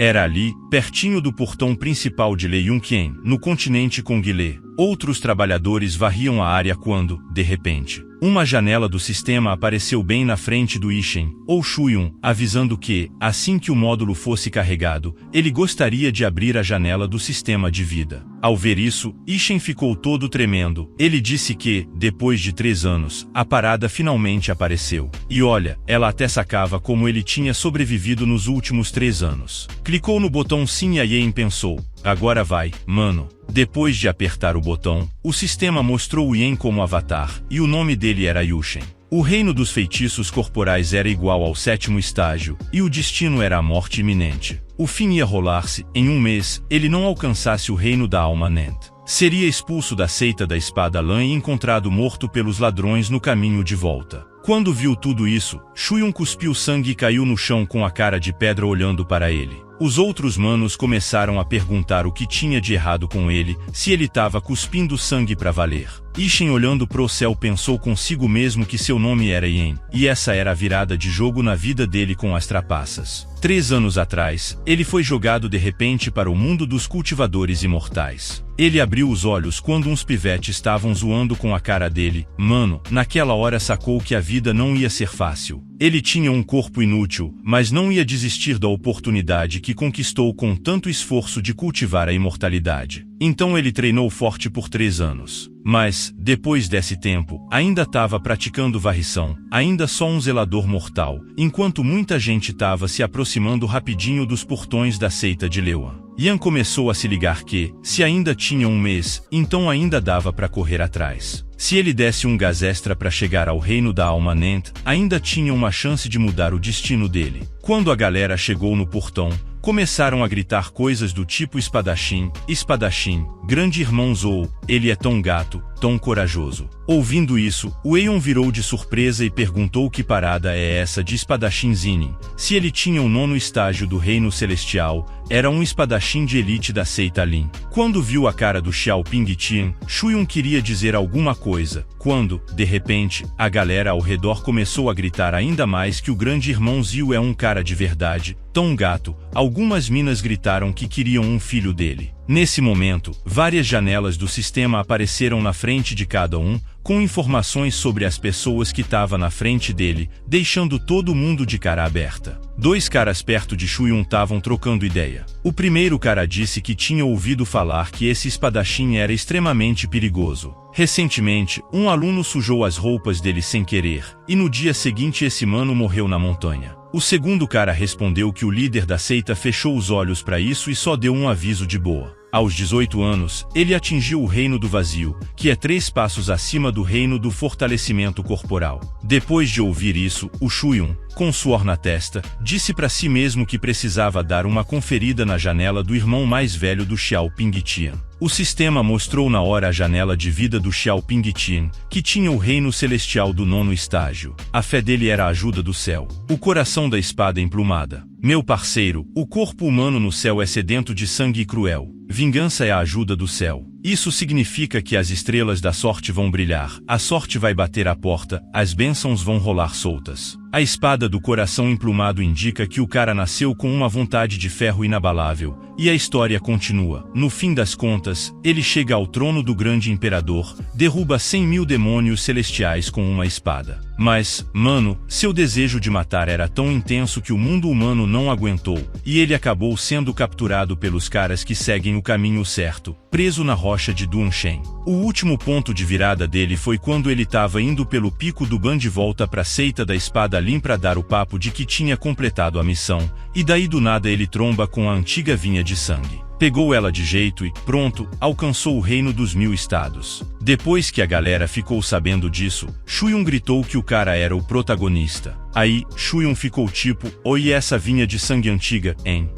Era ali, pertinho do portão principal de Leyunkien, no continente Konghilê. Outros trabalhadores varriam a área quando, de repente, uma janela do sistema apareceu bem na frente do Ishen, ou Shuyun, avisando que, assim que o módulo fosse carregado, ele gostaria de abrir a janela do sistema de vida. Ao ver isso, Ishen ficou todo tremendo. Ele disse que, depois de 3 anos, a parada finalmente apareceu. E olha, ela até sacava como ele tinha sobrevivido nos últimos 3 anos. Clicou no botão sim e a Yen pensou, agora vai, mano. Depois de apertar o botão, o sistema mostrou o Yen como avatar, e o nome dele era Yushen. O reino dos feitiços corporais era igual ao 7º estágio, e o destino era a morte iminente. O fim ia rolar-se, em 1 mês, ele não alcançasse o reino da alma Nent. Seria expulso da seita da espada lã e encontrado morto pelos ladrões no caminho de volta. Quando viu tudo isso, Shuyun cuspiu sangue e caiu no chão com a cara de pedra olhando para ele. Os outros manos começaram a perguntar o que tinha de errado com ele, se ele estava cuspindo sangue pra valer. Ishen, olhando pro céu, pensou consigo mesmo que seu nome era Yen, e essa era a virada de jogo na vida dele com as trapaças. 3 anos atrás, ele foi jogado de repente para o mundo dos cultivadores imortais. Ele abriu os olhos quando uns pivetes estavam zoando com a cara dele. Mano, naquela hora sacou que a vida não ia ser fácil. Ele tinha um corpo inútil, mas não ia desistir da oportunidade que conquistou com tanto esforço de cultivar a imortalidade. Então ele treinou forte por 3 anos. Mas, depois desse tempo, ainda estava praticando varrição, ainda só um zelador mortal, enquanto muita gente estava se aproximando rapidinho dos portões da seita de Leyuan. Yan começou a se ligar que, se ainda tinha 1 mês, então ainda dava para correr atrás. Se ele desse um gás extra para chegar ao reino da alma Nent, ainda tinha uma chance de mudar o destino dele. Quando a galera chegou no portão, começaram a gritar coisas do tipo espadachim, espadachim, grande irmão Zou, ele é tão gato, tão corajoso. Ouvindo isso, o Aeon virou de surpresa e perguntou que parada é essa de espadachim Zinin. Se ele tinha o 9º estágio do reino celestial, era um espadachim de elite da seita Lin. Quando viu a cara do Xiao Pingtian, Shuyun queria dizer alguma coisa, quando, de repente, a galera ao redor começou a gritar ainda mais que o grande irmão Ziu é um cara de verdade, tão gato. Algumas minas gritaram que queriam um filho dele. Nesse momento, várias janelas do sistema apareceram na frente de cada um, com informações sobre as pessoas que estavam na frente dele, deixando todo mundo de cara aberta. 2 caras perto de Shuyun estavam trocando ideia. O primeiro cara disse que tinha ouvido falar que esse espadachim era extremamente perigoso. Recentemente, um aluno sujou as roupas dele sem querer, e no dia seguinte esse mano morreu na montanha. O segundo cara respondeu que o líder da seita fechou os olhos para isso e só deu um aviso de boa. Aos 18 anos, ele atingiu o reino do vazio, que é 3 passos acima do reino do fortalecimento corporal. Depois de ouvir isso, o Shuyun, com suor na testa, disse para si mesmo que precisava dar uma conferida na janela do irmão mais velho do Xiao Pingtian. O sistema mostrou na hora a janela de vida do Xiao Pingtian, que tinha o reino celestial do 9º estágio. A fé dele era a ajuda do céu. O coração da espada emplumada. Meu parceiro, o corpo humano no céu é sedento de sangue cruel. Vingança é a ajuda do céu. Isso significa que as estrelas da sorte vão brilhar, a sorte vai bater à porta, as bênçãos vão rolar soltas. A espada do coração emplumado indica que o cara nasceu com uma vontade de ferro inabalável, e a história continua. No fim das contas, ele chega ao trono do grande imperador, derruba 100.000 demônios celestiais com uma espada. Mas, mano, seu desejo de matar era tão intenso que o mundo humano não aguentou, e ele acabou sendo capturado pelos caras que seguem o caminho certo, preso na rocha de Duanshen. O último ponto de virada dele foi quando ele estava indo pelo pico do Ban de volta pra seita da espada Lin pra dar o papo de que tinha completado a missão, e daí do nada ele tromba com a antiga vinha de sangue. Pegou ela de jeito e, pronto, alcançou o reino dos 1000 estados. Depois que a galera ficou sabendo disso, Shuyun gritou que o cara era o protagonista. Aí, Shuyun ficou tipo, oi, essa vinha de sangue antiga, hein?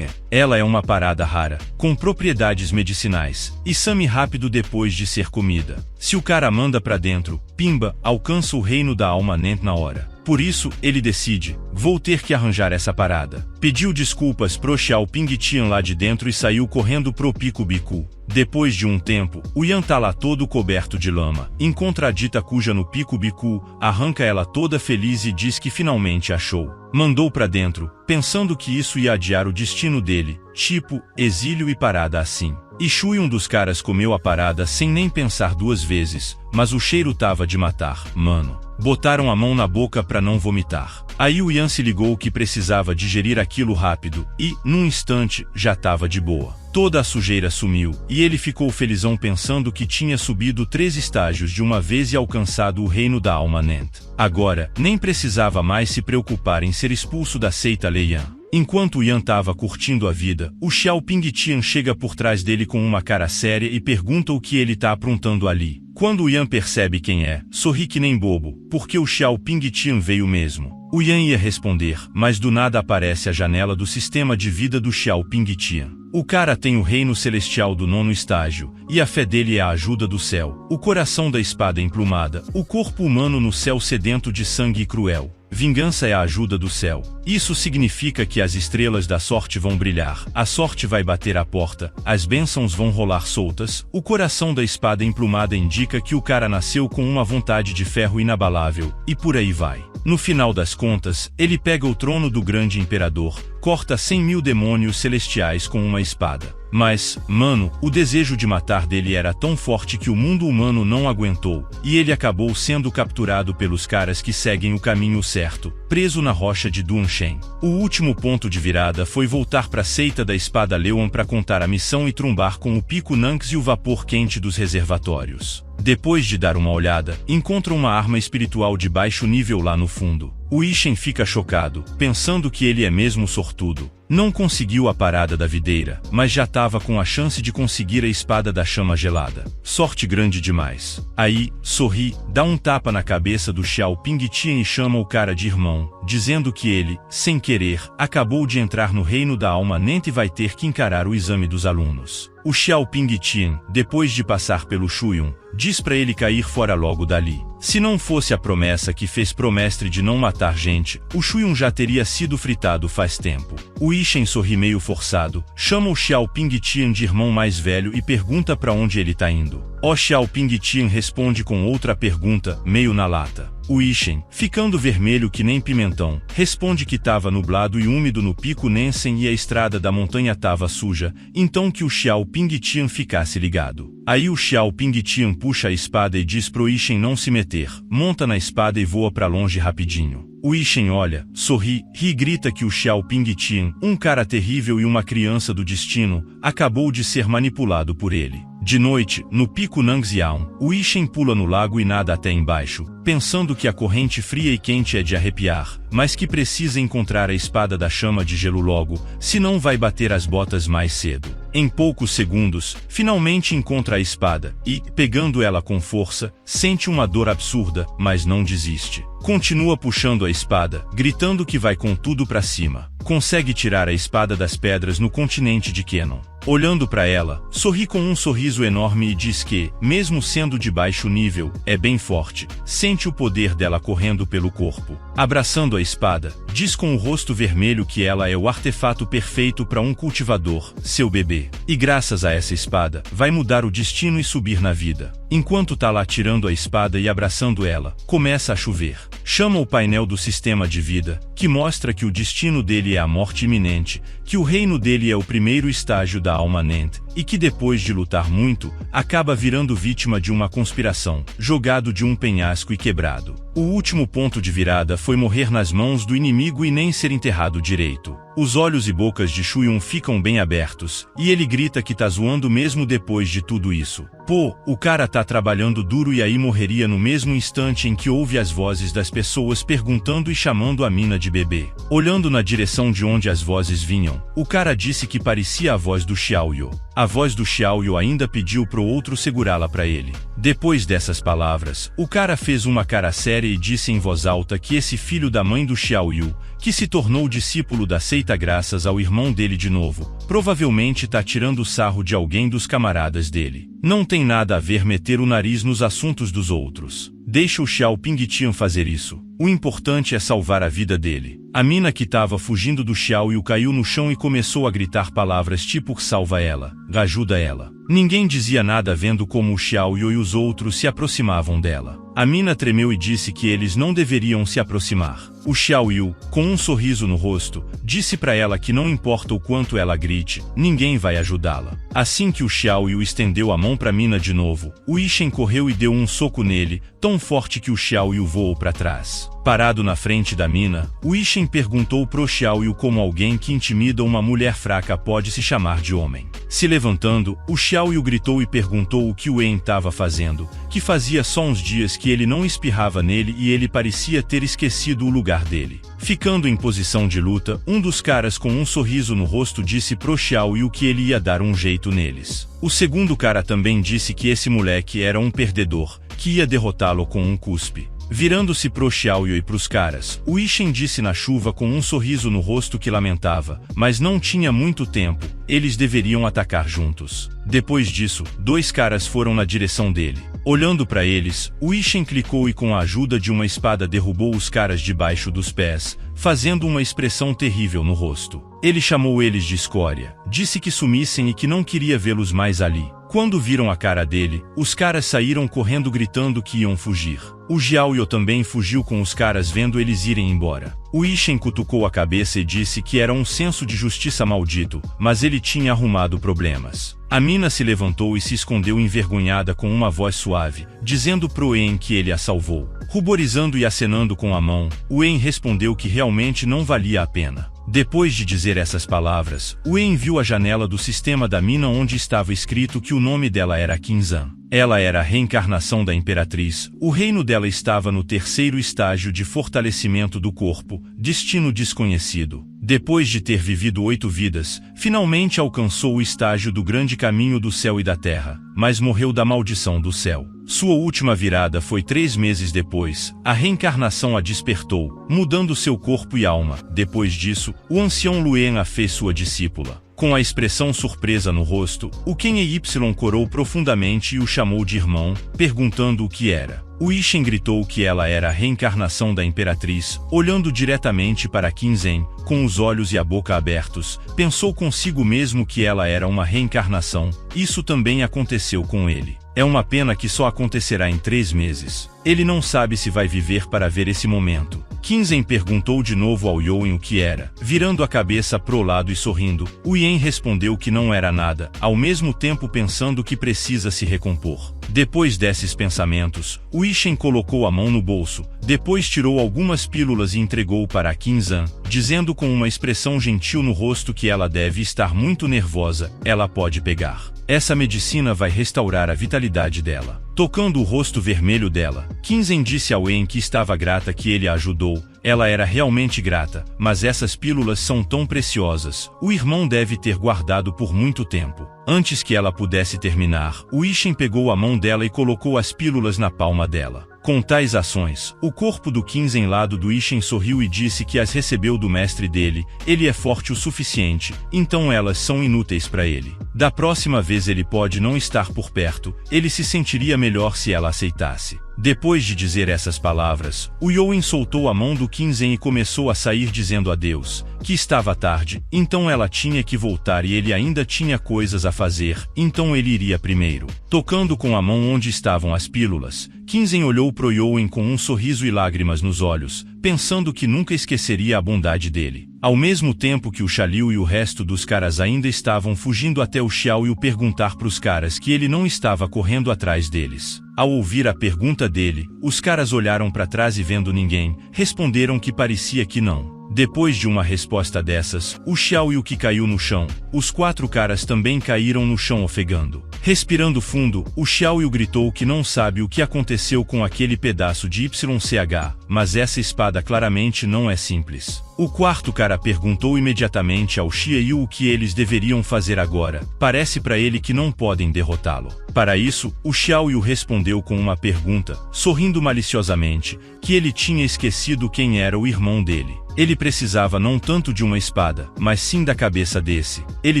Ela é uma parada rara, com propriedades medicinais, e some rápido depois de ser comida. Se o cara manda pra dentro, pimba, alcança o reino da alma Nent na hora. Por isso, ele decide, vou ter que arranjar essa parada. Pediu desculpas pro Xiaoping Tian lá de dentro e saiu correndo pro Pico Bicu. Depois de um tempo, o Yan tá lá todo coberto de lama. Encontra a dita cuja no Pico Bicu, arranca ela toda feliz e diz que finalmente achou. Mandou pra dentro, pensando que isso ia adiar o destino dele, tipo, exílio e parada assim. E Shui, um dos caras, comeu a parada sem nem pensar duas vezes, mas o cheiro tava de matar, mano. Botaram a mão na boca pra não vomitar. Aí o Yan se ligou que precisava digerir aquilo rápido e, num instante, já tava de boa. Toda a sujeira sumiu, e ele ficou felizão pensando que tinha subido 3 estágios de uma vez e alcançado o reino da alma Nent. Agora, nem precisava mais se preocupar em ser expulso da seita Leiyan. Enquanto o Yan tava curtindo a vida, o Xiaoping Tian chega por trás dele com uma cara séria e pergunta o que ele tá aprontando ali. Quando o Yan percebe quem é, sorri que nem bobo, porque o Xiaoping Tian veio mesmo. O Yan ia responder, mas do nada aparece a janela do sistema de vida do Xiaoping Tian. O cara tem o reino celestial do 9º estágio, e a fé dele é a ajuda do céu, o coração da espada emplumada, o corpo humano no céu sedento de sangue e cruel. Vingança é a ajuda do céu. Isso significa que as estrelas da sorte vão brilhar, a sorte vai bater à porta, as bênçãos vão rolar soltas, o coração da espada emplumada indica que o cara nasceu com uma vontade de ferro inabalável, e por aí vai. No final das contas, ele pega o trono do grande imperador, corta 100.000 demônios celestiais com uma espada. Mas, mano, o desejo de matar dele era tão forte que o mundo humano não aguentou, e ele acabou sendo capturado pelos caras que seguem o caminho certo, preso na rocha de Duanshen. O último ponto de virada foi voltar pra seita da espada Leuan para contar a missão e trombar com o Pico Nanx e o vapor quente dos reservatórios. Depois de dar uma olhada, encontra uma arma espiritual de baixo nível lá no fundo. O Ishen fica chocado, pensando que ele é mesmo sortudo. Não conseguiu a parada da videira, mas já tava com a chance de conseguir a espada da chama gelada. Sorte grande demais. Aí, sorri, dá um tapa na cabeça do Xiaoping Tian e chama o cara de irmão, dizendo que ele, sem querer, acabou de entrar no reino da alma Nent e vai ter que encarar o exame dos alunos. O Xiaoping Tian, depois de passar pelo Shuyun, diz pra ele cair fora logo dali. Se não fosse a promessa que fez pro mestre de não matar gente, o Shuyun já teria sido fritado faz tempo. O Ishen sorri meio forçado, chama o Xiaoping Tian de irmão mais velho e pergunta pra onde ele tá indo. O Xiaoping Tian responde com outra pergunta, meio na lata. O Ishen, ficando vermelho que nem pimentão, responde que tava nublado e úmido no Pico Nansen e a estrada da montanha tava suja, então que o Xiaoping Tian ficasse ligado. Aí o Xiaoping Tian puxa a espada e diz pro Ishen não se meter, monta na espada e voa pra longe rapidinho. O Ishen olha, sorri, ri e grita que o Xiaoping Tian, um cara terrível e uma criança do destino, acabou de ser manipulado por ele. De noite, no Pico Nangxiang, o Ishen pula no lago e nada até embaixo, pensando que a corrente fria e quente é de arrepiar, mas que precisa encontrar a espada da chama de gelo logo, senão vai bater as botas mais cedo. Em poucos segundos, finalmente encontra a espada e, pegando ela com força, sente uma dor absurda, mas não desiste. Continua puxando a espada, gritando que vai com tudo pra cima. Consegue tirar a espada das pedras no continente de Kenon. Olhando para ela, sorri com um sorriso enorme e diz que, mesmo sendo de baixo nível, é bem forte. Sente o poder dela correndo pelo corpo. Abraçando a espada, diz com o rosto vermelho que ela é o artefato perfeito para um cultivador, seu bebê. E graças a essa espada, vai mudar o destino e subir na vida. Enquanto tá lá tirando a espada e abraçando ela, começa a chover. Chama o painel do sistema de vida, que mostra que o destino dele é a morte iminente, que o reino dele é o primeiro estágio da alma Nent, e que depois de lutar muito, acaba virando vítima de uma conspiração, jogado de um penhasco e quebrado. O último ponto de virada foi morrer nas mãos do inimigo e nem ser enterrado direito. Os olhos e bocas de Shuyun ficam bem abertos, e ele grita que tá zoando mesmo depois de tudo isso. Pô, o cara tá trabalhando duro e aí morreria no mesmo instante em que ouve as vozes das pessoas perguntando e chamando a mina de bebê. Olhando na direção de onde as vozes vinham, o cara disse que parecia a voz do Xiaoyu. A voz do Xiaoyu ainda pediu pro outro segurá-la pra ele. Depois dessas palavras, o cara fez uma cara séria e disse em voz alta que esse filho da mãe do Xiaoyu, que se tornou discípulo da seita graças ao irmão dele de novo, provavelmente tá tirando sarro de alguém dos camaradas dele. Não tem nada a ver meter o nariz nos assuntos dos outros. Deixa o Xiao Pingtian fazer isso. O importante é salvar a vida dele. A mina que estava fugindo do Xiao Yu caiu no chão e começou a gritar palavras tipo salva ela, ajuda ela. Ninguém dizia nada vendo como o Xiao Yu e os outros se aproximavam dela. A mina tremeu e disse que eles não deveriam se aproximar. O Xiao Yu, com um sorriso no rosto, disse para ela que não importa o quanto ela grite, ninguém vai ajudá-la. Assim que o Xiao Yu estendeu a mão para a mina de novo, o Ishen correu e deu um soco nele, tão forte que o Xiao Yu voou para trás. Parado na frente da mina, o Ishen perguntou pro Xiao Yu como alguém que intimida uma mulher fraca pode se chamar de homem. Se levantando, o Xiao Yu gritou e perguntou o que o Wen estava fazendo, que fazia só uns dias que ele não espirrava nele e ele parecia ter esquecido o lugar dele. Ficando em posição de luta, um dos caras com um sorriso no rosto disse pro Xiao Yu que ele ia dar um jeito neles. O segundo cara também disse que esse moleque era um perdedor, que ia derrotá-lo com um cuspe. Virando-se pro Xiao Yu e pros caras, o Ishen disse na chuva com um sorriso no rosto que lamentava, mas não tinha muito tempo, eles deveriam atacar juntos. Depois disso, dois caras foram na direção dele. Olhando para eles, o Ishen clicou e com a ajuda de uma espada derrubou os caras debaixo dos pés, fazendo uma expressão terrível no rosto. Ele chamou eles de escória, disse que sumissem e que não queria vê-los mais ali. Quando viram a cara dele, os caras saíram correndo gritando que iam fugir. O Xiao Yu também fugiu com os caras vendo eles irem embora. O Ishen cutucou a cabeça e disse que era um senso de justiça maldito, mas ele tinha arrumado problemas. A mina se levantou e se escondeu envergonhada com uma voz suave, dizendo pro Wen que ele a salvou. Ruborizando e acenando com a mão, o Wen respondeu que realmente não valia a pena. Depois de dizer essas palavras, o Wen viu a janela do sistema da mina onde estava escrito que o nome dela era Qinzhan. Ela era a reencarnação da Imperatriz, o reino dela estava no terceiro estágio de fortalecimento do corpo, destino desconhecido. Depois de ter vivido 8 vidas, finalmente alcançou o estágio do grande caminho do céu e da terra, mas morreu da maldição do céu. Sua última virada foi 3 meses depois, a reencarnação a despertou, mudando seu corpo e alma. Depois disso, o ancião Luen a fez sua discípula. Com a expressão surpresa no rosto, o Ken Y corou profundamente e o chamou de irmão, perguntando o que era. O Ishen gritou que ela era a reencarnação da Imperatriz, olhando diretamente para Qinzhen, com os olhos e a boca abertos, pensou consigo mesmo que ela era uma reencarnação. Isso também aconteceu com ele. É uma pena que só acontecerá em 3 meses. Ele não sabe se vai viver para ver esse momento. Qinzhen perguntou de novo ao Yowen o que era. Virando a cabeça pro lado e sorrindo, o Yen respondeu que não era nada, ao mesmo tempo pensando que precisa se recompor. Depois desses pensamentos, o Ishen colocou a mão no bolso, depois tirou algumas pílulas e entregou para Qinzhan, dizendo com uma expressão gentil no rosto que ela deve estar muito nervosa, ela pode pegar. Essa medicina vai restaurar a vitalidade dela. Tocando o rosto vermelho dela, Qinzhen disse ao Wen que estava grata que ele a ajudou. Ela era realmente grata, mas essas pílulas são tão preciosas, o irmão deve ter guardado por muito tempo. Antes que ela pudesse terminar, o Ishen pegou a mão dela e colocou as pílulas na palma dela. Com tais ações, o corpo do Qinzhen lado do Ishen sorriu e disse que as recebeu do mestre dele, ele é forte o suficiente, então elas são inúteis para ele. Da próxima vez ele pode não estar por perto, ele se sentiria melhor se ela aceitasse. Depois de dizer essas palavras, o Yowen soltou a mão do Qinzhen e começou a sair dizendo adeus, que estava tarde, então ela tinha que voltar e ele ainda tinha coisas a fazer, então ele iria primeiro. Tocando com a mão onde estavam as pílulas, Qinzhen olhou pro Yowen com um sorriso e lágrimas nos olhos, pensando que nunca esqueceria a bondade dele. Ao mesmo tempo que o Xiao e o resto dos caras ainda estavam fugindo até o Xiao Yu perguntar pros caras que ele não estava correndo atrás deles. Ao ouvir a pergunta dele, os caras olharam para trás e vendo ninguém, responderam que parecia que não. Depois de uma resposta dessas, o Xiao Yu que caiu no chão, os 4 caras também caíram no chão ofegando. Respirando fundo, o Xiao Yu gritou que não sabe o que aconteceu com aquele pedaço de YCH, mas essa espada claramente não é simples. O 4º cara perguntou imediatamente ao Xiao Yu o que eles deveriam fazer agora, parece para ele que não podem derrotá-lo. Para isso, o Xiao Yu respondeu com uma pergunta, sorrindo maliciosamente, que ele tinha esquecido quem era o irmão dele. Ele precisava não tanto de uma espada, mas sim da cabeça desse. Ele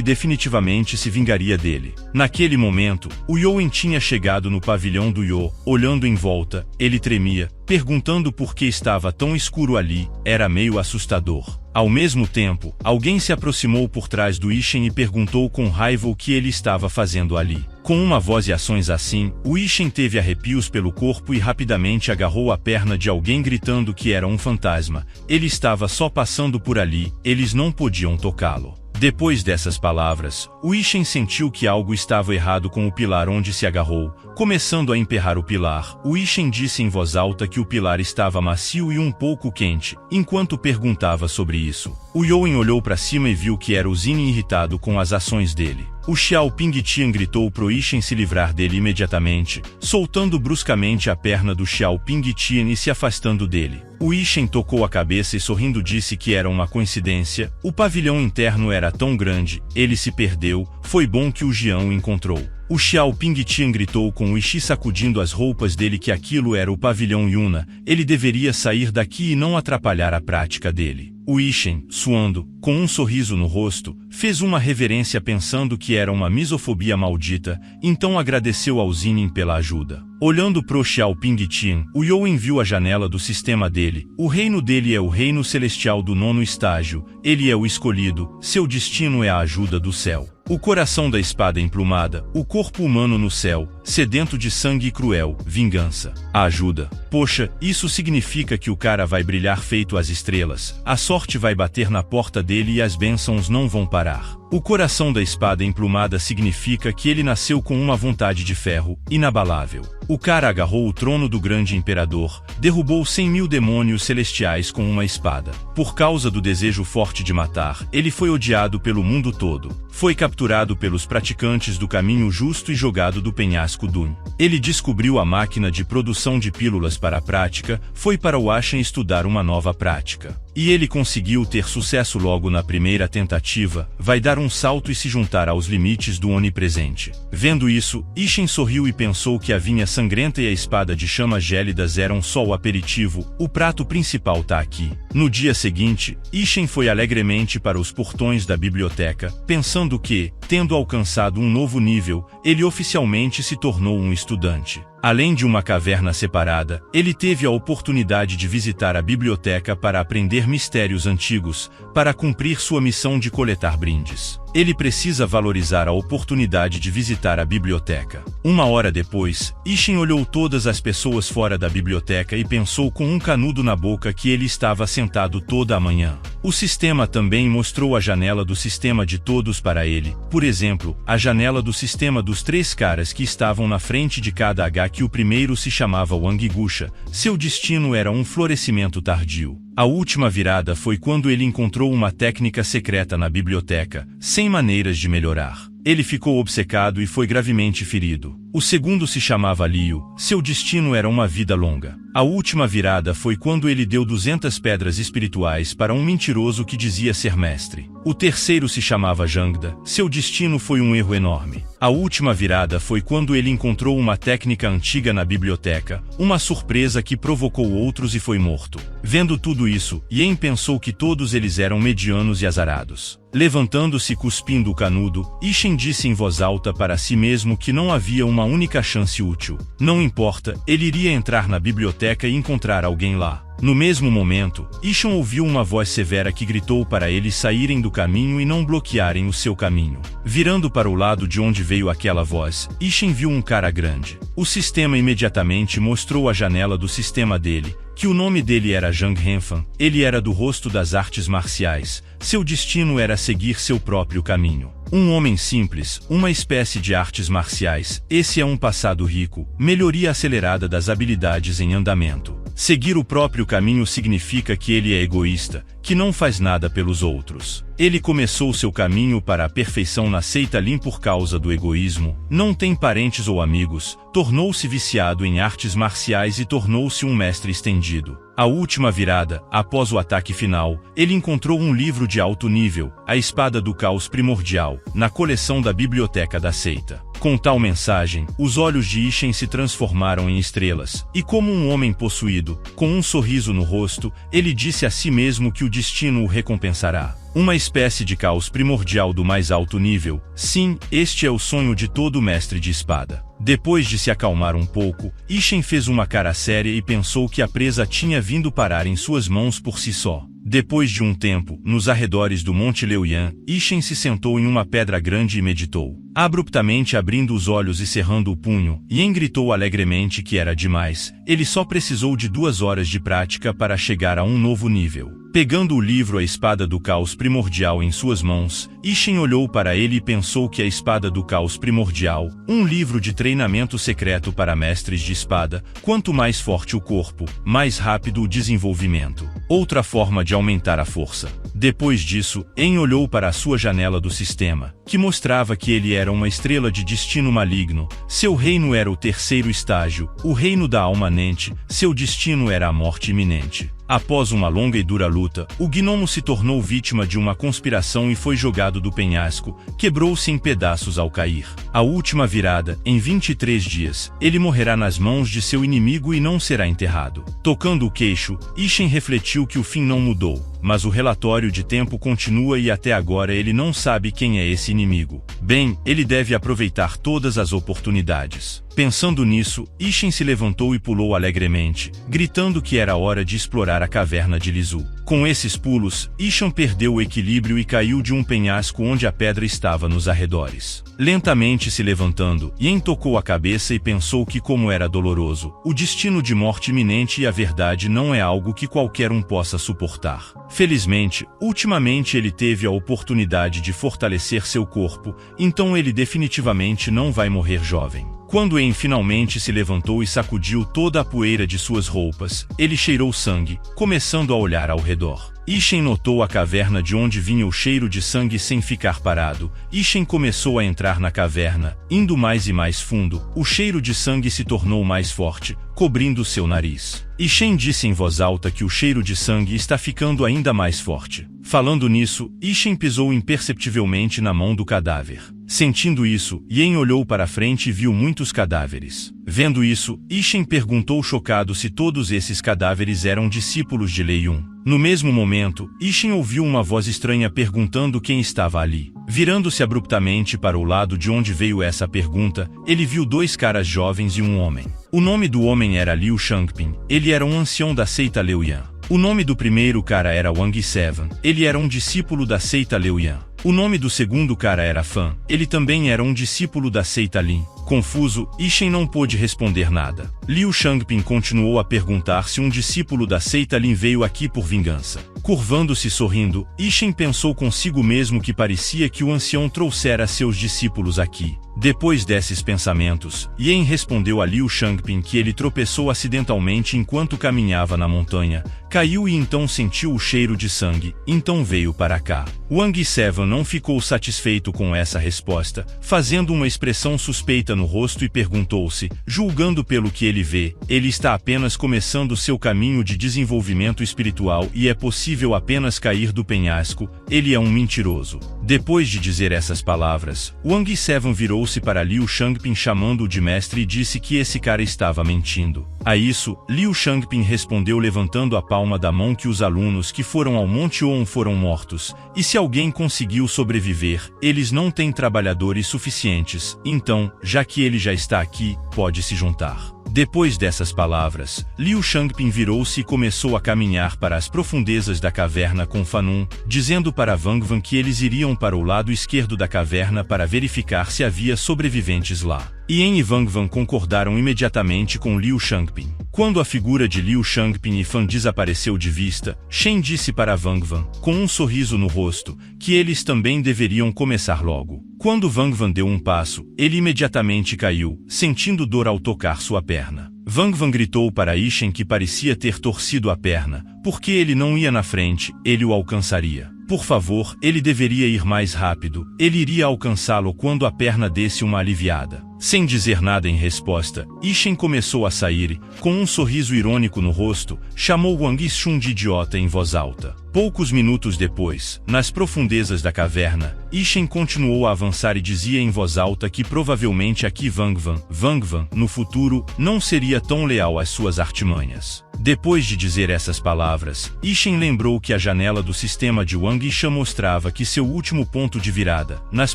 definitivamente se vingaria dele. Naquele momento, o Yoen tinha chegado no pavilhão do Yo. Olhando em volta, ele tremia, perguntando por que estava tão escuro ali. Era meio assustador. Ao mesmo tempo, alguém se aproximou por trás do Ishen e perguntou com raiva o que ele estava fazendo ali. Com uma voz e ações assim, o Ishen teve arrepios pelo corpo e rapidamente agarrou a perna de alguém gritando que era um fantasma. Ele estava só passando por ali, eles não podiam tocá-lo. Depois dessas palavras, o Ishen sentiu que algo estava errado com o pilar onde se agarrou. Começando a emperrar o pilar, o Ishen disse em voz alta que o pilar estava macio e um pouco quente, enquanto perguntava sobre isso. O Yoen olhou para cima e viu que era o Zin irritado com as ações dele. O Xiao Ping-Tian gritou pro Ishen se livrar dele imediatamente, soltando bruscamente a perna do Xiao Ping-Tian e se afastando dele. O Ishen tocou a cabeça e sorrindo disse que era uma coincidência. O pavilhão interno era tão grande, ele se perdeu, foi bom que o Jian o encontrou. O Xiao Ping-Tian gritou com o Ishi sacudindo as roupas dele que aquilo era o pavilhão Yuna, ele deveria sair daqui e não atrapalhar a prática dele. O Ishen, suando, com um sorriso no rosto, fez uma reverência pensando que era uma misofobia maldita, então agradeceu ao Zinin pela ajuda. Olhando pro Xiao Ping-Tian, o Yoen viu a janela do sistema dele. O reino dele é o reino celestial do 9º estágio, ele é o escolhido, seu destino é a ajuda do céu. O coração da espada emplumada, o corpo humano no céu, sedento de sangue e cruel, vingança. A ajuda. Poxa, isso significa que o cara vai brilhar feito as estrelas, a sorte vai bater na porta dele e as bênçãos não vão parar. O coração da espada emplumada significa que ele nasceu com uma vontade de ferro, inabalável. O cara agarrou o trono do grande imperador, derrubou 100.000 demônios celestiais com uma espada. Por causa do desejo forte de matar, ele foi odiado pelo mundo todo. Foi capturado pelos praticantes do caminho justo e jogado do penhasco Dun. Ele descobriu a máquina de produção de pílulas para a prática, foi para o Ashen estudar uma nova prática. E ele conseguiu ter sucesso logo na primeira tentativa, vai dar um salto e se juntar aos limites do onipresente. Vendo isso, Ishen sorriu e pensou que a vinha sangrenta e a espada de chamas gélidas eram só o aperitivo, o prato principal tá aqui. No dia seguinte, Ishen foi alegremente para os portões da biblioteca, pensando que, tendo alcançado um novo nível, ele oficialmente se tornou um estudante. Além de uma caverna separada, ele teve a oportunidade de visitar a biblioteca para aprender mistérios antigos, para cumprir sua missão de coletar brindes. Ele precisa valorizar a oportunidade de visitar a biblioteca. Uma hora depois, Ishen olhou todas as pessoas fora da biblioteca e pensou com um canudo na boca que ele estava sentado toda a manhã. O sistema também mostrou a janela do sistema de todos para ele, por exemplo, a janela do sistema dos 3 caras que estavam na frente de cada H, que o primeiro se chamava Wang Gusha, seu destino era um florescimento tardio. A última virada foi quando ele encontrou uma técnica secreta na biblioteca, 100 maneiras de melhorar. Ele ficou obcecado e foi gravemente ferido. O segundo se chamava Liu, seu destino era uma vida longa. A última virada foi quando ele deu 200 pedras espirituais para um mentiroso que dizia ser mestre. O terceiro se chamava Jangda, seu destino foi um erro enorme. A última virada foi quando ele encontrou uma técnica antiga na biblioteca, uma surpresa que provocou outros e foi morto. Vendo tudo isso, Yen pensou que todos eles eram medianos e azarados. Levantando-se e cuspindo o canudo, Ishen disse em voz alta para si mesmo que não havia uma única chance útil. Não importa, ele iria entrar na biblioteca e encontrar alguém lá. No mesmo momento, Ishen ouviu uma voz severa que gritou para eles saírem do caminho e não bloquearem o seu caminho. Virando para o lado de onde veio aquela voz, Ishen viu um cara grande. O sistema imediatamente mostrou a janela do sistema dele, que o nome dele era Zhang Renfan, ele era do rosto das artes marciais, seu destino era seguir seu próprio caminho. Um homem simples, uma espécie de artes marciais, esse é um passado rico, melhoria acelerada das habilidades em andamento. Seguir o próprio caminho significa que ele é egoísta, que não faz nada pelos outros. Ele começou seu caminho para a perfeição na seita Lin por causa do egoísmo, não tem parentes ou amigos, tornou-se viciado em artes marciais e tornou-se um mestre estendido. A última virada, após o ataque final, ele encontrou um livro de alto nível, A Espada do Caos Primordial, na coleção da biblioteca da seita. Com tal mensagem, os olhos de Ishen se transformaram em estrelas, e como um homem possuído, com um sorriso no rosto, ele disse a si mesmo que o destino o recompensará. Uma espécie de caos primordial do mais alto nível. Sim, este é o sonho de todo mestre de espada. Depois de se acalmar um pouco, Ishin fez uma cara séria e pensou que a presa tinha vindo parar em suas mãos por si só. Depois de um tempo, nos arredores do Monte Leuyan, Ishin se sentou em uma pedra grande e meditou. Abruptamente abrindo os olhos e cerrando o punho, Yen gritou alegremente que era demais. Ele só precisou de 2 horas de prática para chegar a um novo nível. Pegando o livro A Espada do Caos Primordial em suas mãos, Ishin olhou para ele e pensou que a Espada do Caos Primordial, um livro de treinamento secreto para mestres de espada, quanto mais forte o corpo, mais rápido o desenvolvimento. Outra forma de aumentar a força. Depois disso, Yen olhou para a sua janela do sistema, que mostrava que ele era uma estrela de destino maligno. Seu reino era o 3º estágio, o reino da alma nente. Seu destino era a morte iminente. Após uma longa e dura luta, o gnomo se tornou vítima de uma conspiração e foi jogado do penhasco, quebrou-se em pedaços ao cair. A última virada, em 23 dias, ele morrerá nas mãos de seu inimigo e não será enterrado. Tocando o queixo, Ishin refletiu que o fim não mudou, mas o relatório de tempo continua e até agora ele não sabe quem é esse inimigo. Bem, ele deve aproveitar todas as oportunidades. Pensando nisso, Ishin se levantou e pulou alegremente, gritando que era hora de explorar a caverna de Lizu. Com esses pulos, Ishin perdeu o equilíbrio e caiu de um penhasco onde a pedra estava nos arredores. Lentamente se levantando, Yen tocou a cabeça e pensou que como era doloroso, o destino de morte iminente e a verdade não é algo que qualquer um possa suportar. Felizmente, ultimamente ele teve a oportunidade de fortalecer seu corpo, então ele definitivamente não vai morrer jovem. Quando Yen finalmente se levantou e sacudiu toda a poeira de suas roupas, ele cheirou sangue, começando a olhar ao redor. Ishin notou a caverna de onde vinha o cheiro de sangue sem ficar parado. Ishin começou a entrar na caverna, indo mais e mais fundo. O cheiro de sangue se tornou mais forte, cobrindo seu nariz. Ishin disse em voz alta que o cheiro de sangue está ficando ainda mais forte. Falando nisso, Ishin pisou imperceptivelmente na mão do cadáver. Sentindo isso, Yen olhou para frente e viu muitos cadáveres. Vendo isso, Ishin perguntou chocado se todos esses cadáveres eram discípulos de Lei Yun. No mesmo momento, Ishin ouviu uma voz estranha perguntando quem estava ali. Virando-se abruptamente para o lado de onde veio essa pergunta, ele viu 2 caras jovens e um homem. O nome do homem era Liu Shangping, ele era um ancião da seita Leuyan. O nome do primeiro cara era Wang Seven, ele era um discípulo da seita Leuyan. O nome do segundo cara era Fan, ele também era um discípulo da seita Lin. Confuso, Ishin não pôde responder nada. Liu Shangping continuou a perguntar se um discípulo da seita Lin veio aqui por vingança. Curvando-se sorrindo, Ishin pensou consigo mesmo que parecia que o ancião trouxera seus discípulos aqui. Depois desses pensamentos, Yen respondeu a Liu Shangping que ele tropeçou acidentalmente enquanto caminhava na montanha, caiu e então sentiu o cheiro de sangue, então veio para cá. Wang Seven não ficou satisfeito com essa resposta, fazendo uma expressão suspeita no rosto e perguntou-se, julgando pelo que ele vê, ele está apenas começando seu caminho de desenvolvimento espiritual e é possível apenas cair do penhasco, ele é um mentiroso. Depois de dizer essas palavras, Wang Seven virou-se para Liu Shangping chamando-o de mestre e disse que esse cara estava mentindo. A isso, Liu Shangping respondeu levantando a palma da mão que os alunos que foram ao Monte On foram mortos, e se alguém conseguiu sobreviver, eles não têm trabalhadores suficientes, então, já que ele já está aqui, pode se juntar. Depois dessas palavras, Liu Shangping virou-se e começou a caminhar para as profundezas da caverna com Fanun, dizendo para Wang Van que eles iriam para o lado esquerdo da caverna para verificar se havia sobreviventes lá. Yen e Wang Van concordaram imediatamente com Liu Shangping. Quando a figura de Liu Shangping e Fan desapareceu de vista, Shen disse para Wang Van, com um sorriso no rosto, que eles também deveriam começar logo. Quando Wang Van deu um passo, ele imediatamente caiu, sentindo dor ao tocar sua perna. Wang Van gritou para Ishin que parecia ter torcido a perna, porque ele não ia na frente, ele o alcançaria. Por favor, ele deveria ir mais rápido, ele iria alcançá-lo quando a perna desse uma aliviada. Sem dizer nada em resposta, Ishin começou a sair e, com um sorriso irônico no rosto, chamou Wang Shun de idiota em voz alta. Poucos minutos depois, nas profundezas da caverna, Ishin continuou a avançar e dizia em voz alta que provavelmente aqui Wang Van, no futuro, não seria tão leal às suas artimanhas. Depois de dizer essas palavras, Ishen lembrou que a janela do sistema de Wang Yishan mostrava que seu último ponto de virada, nas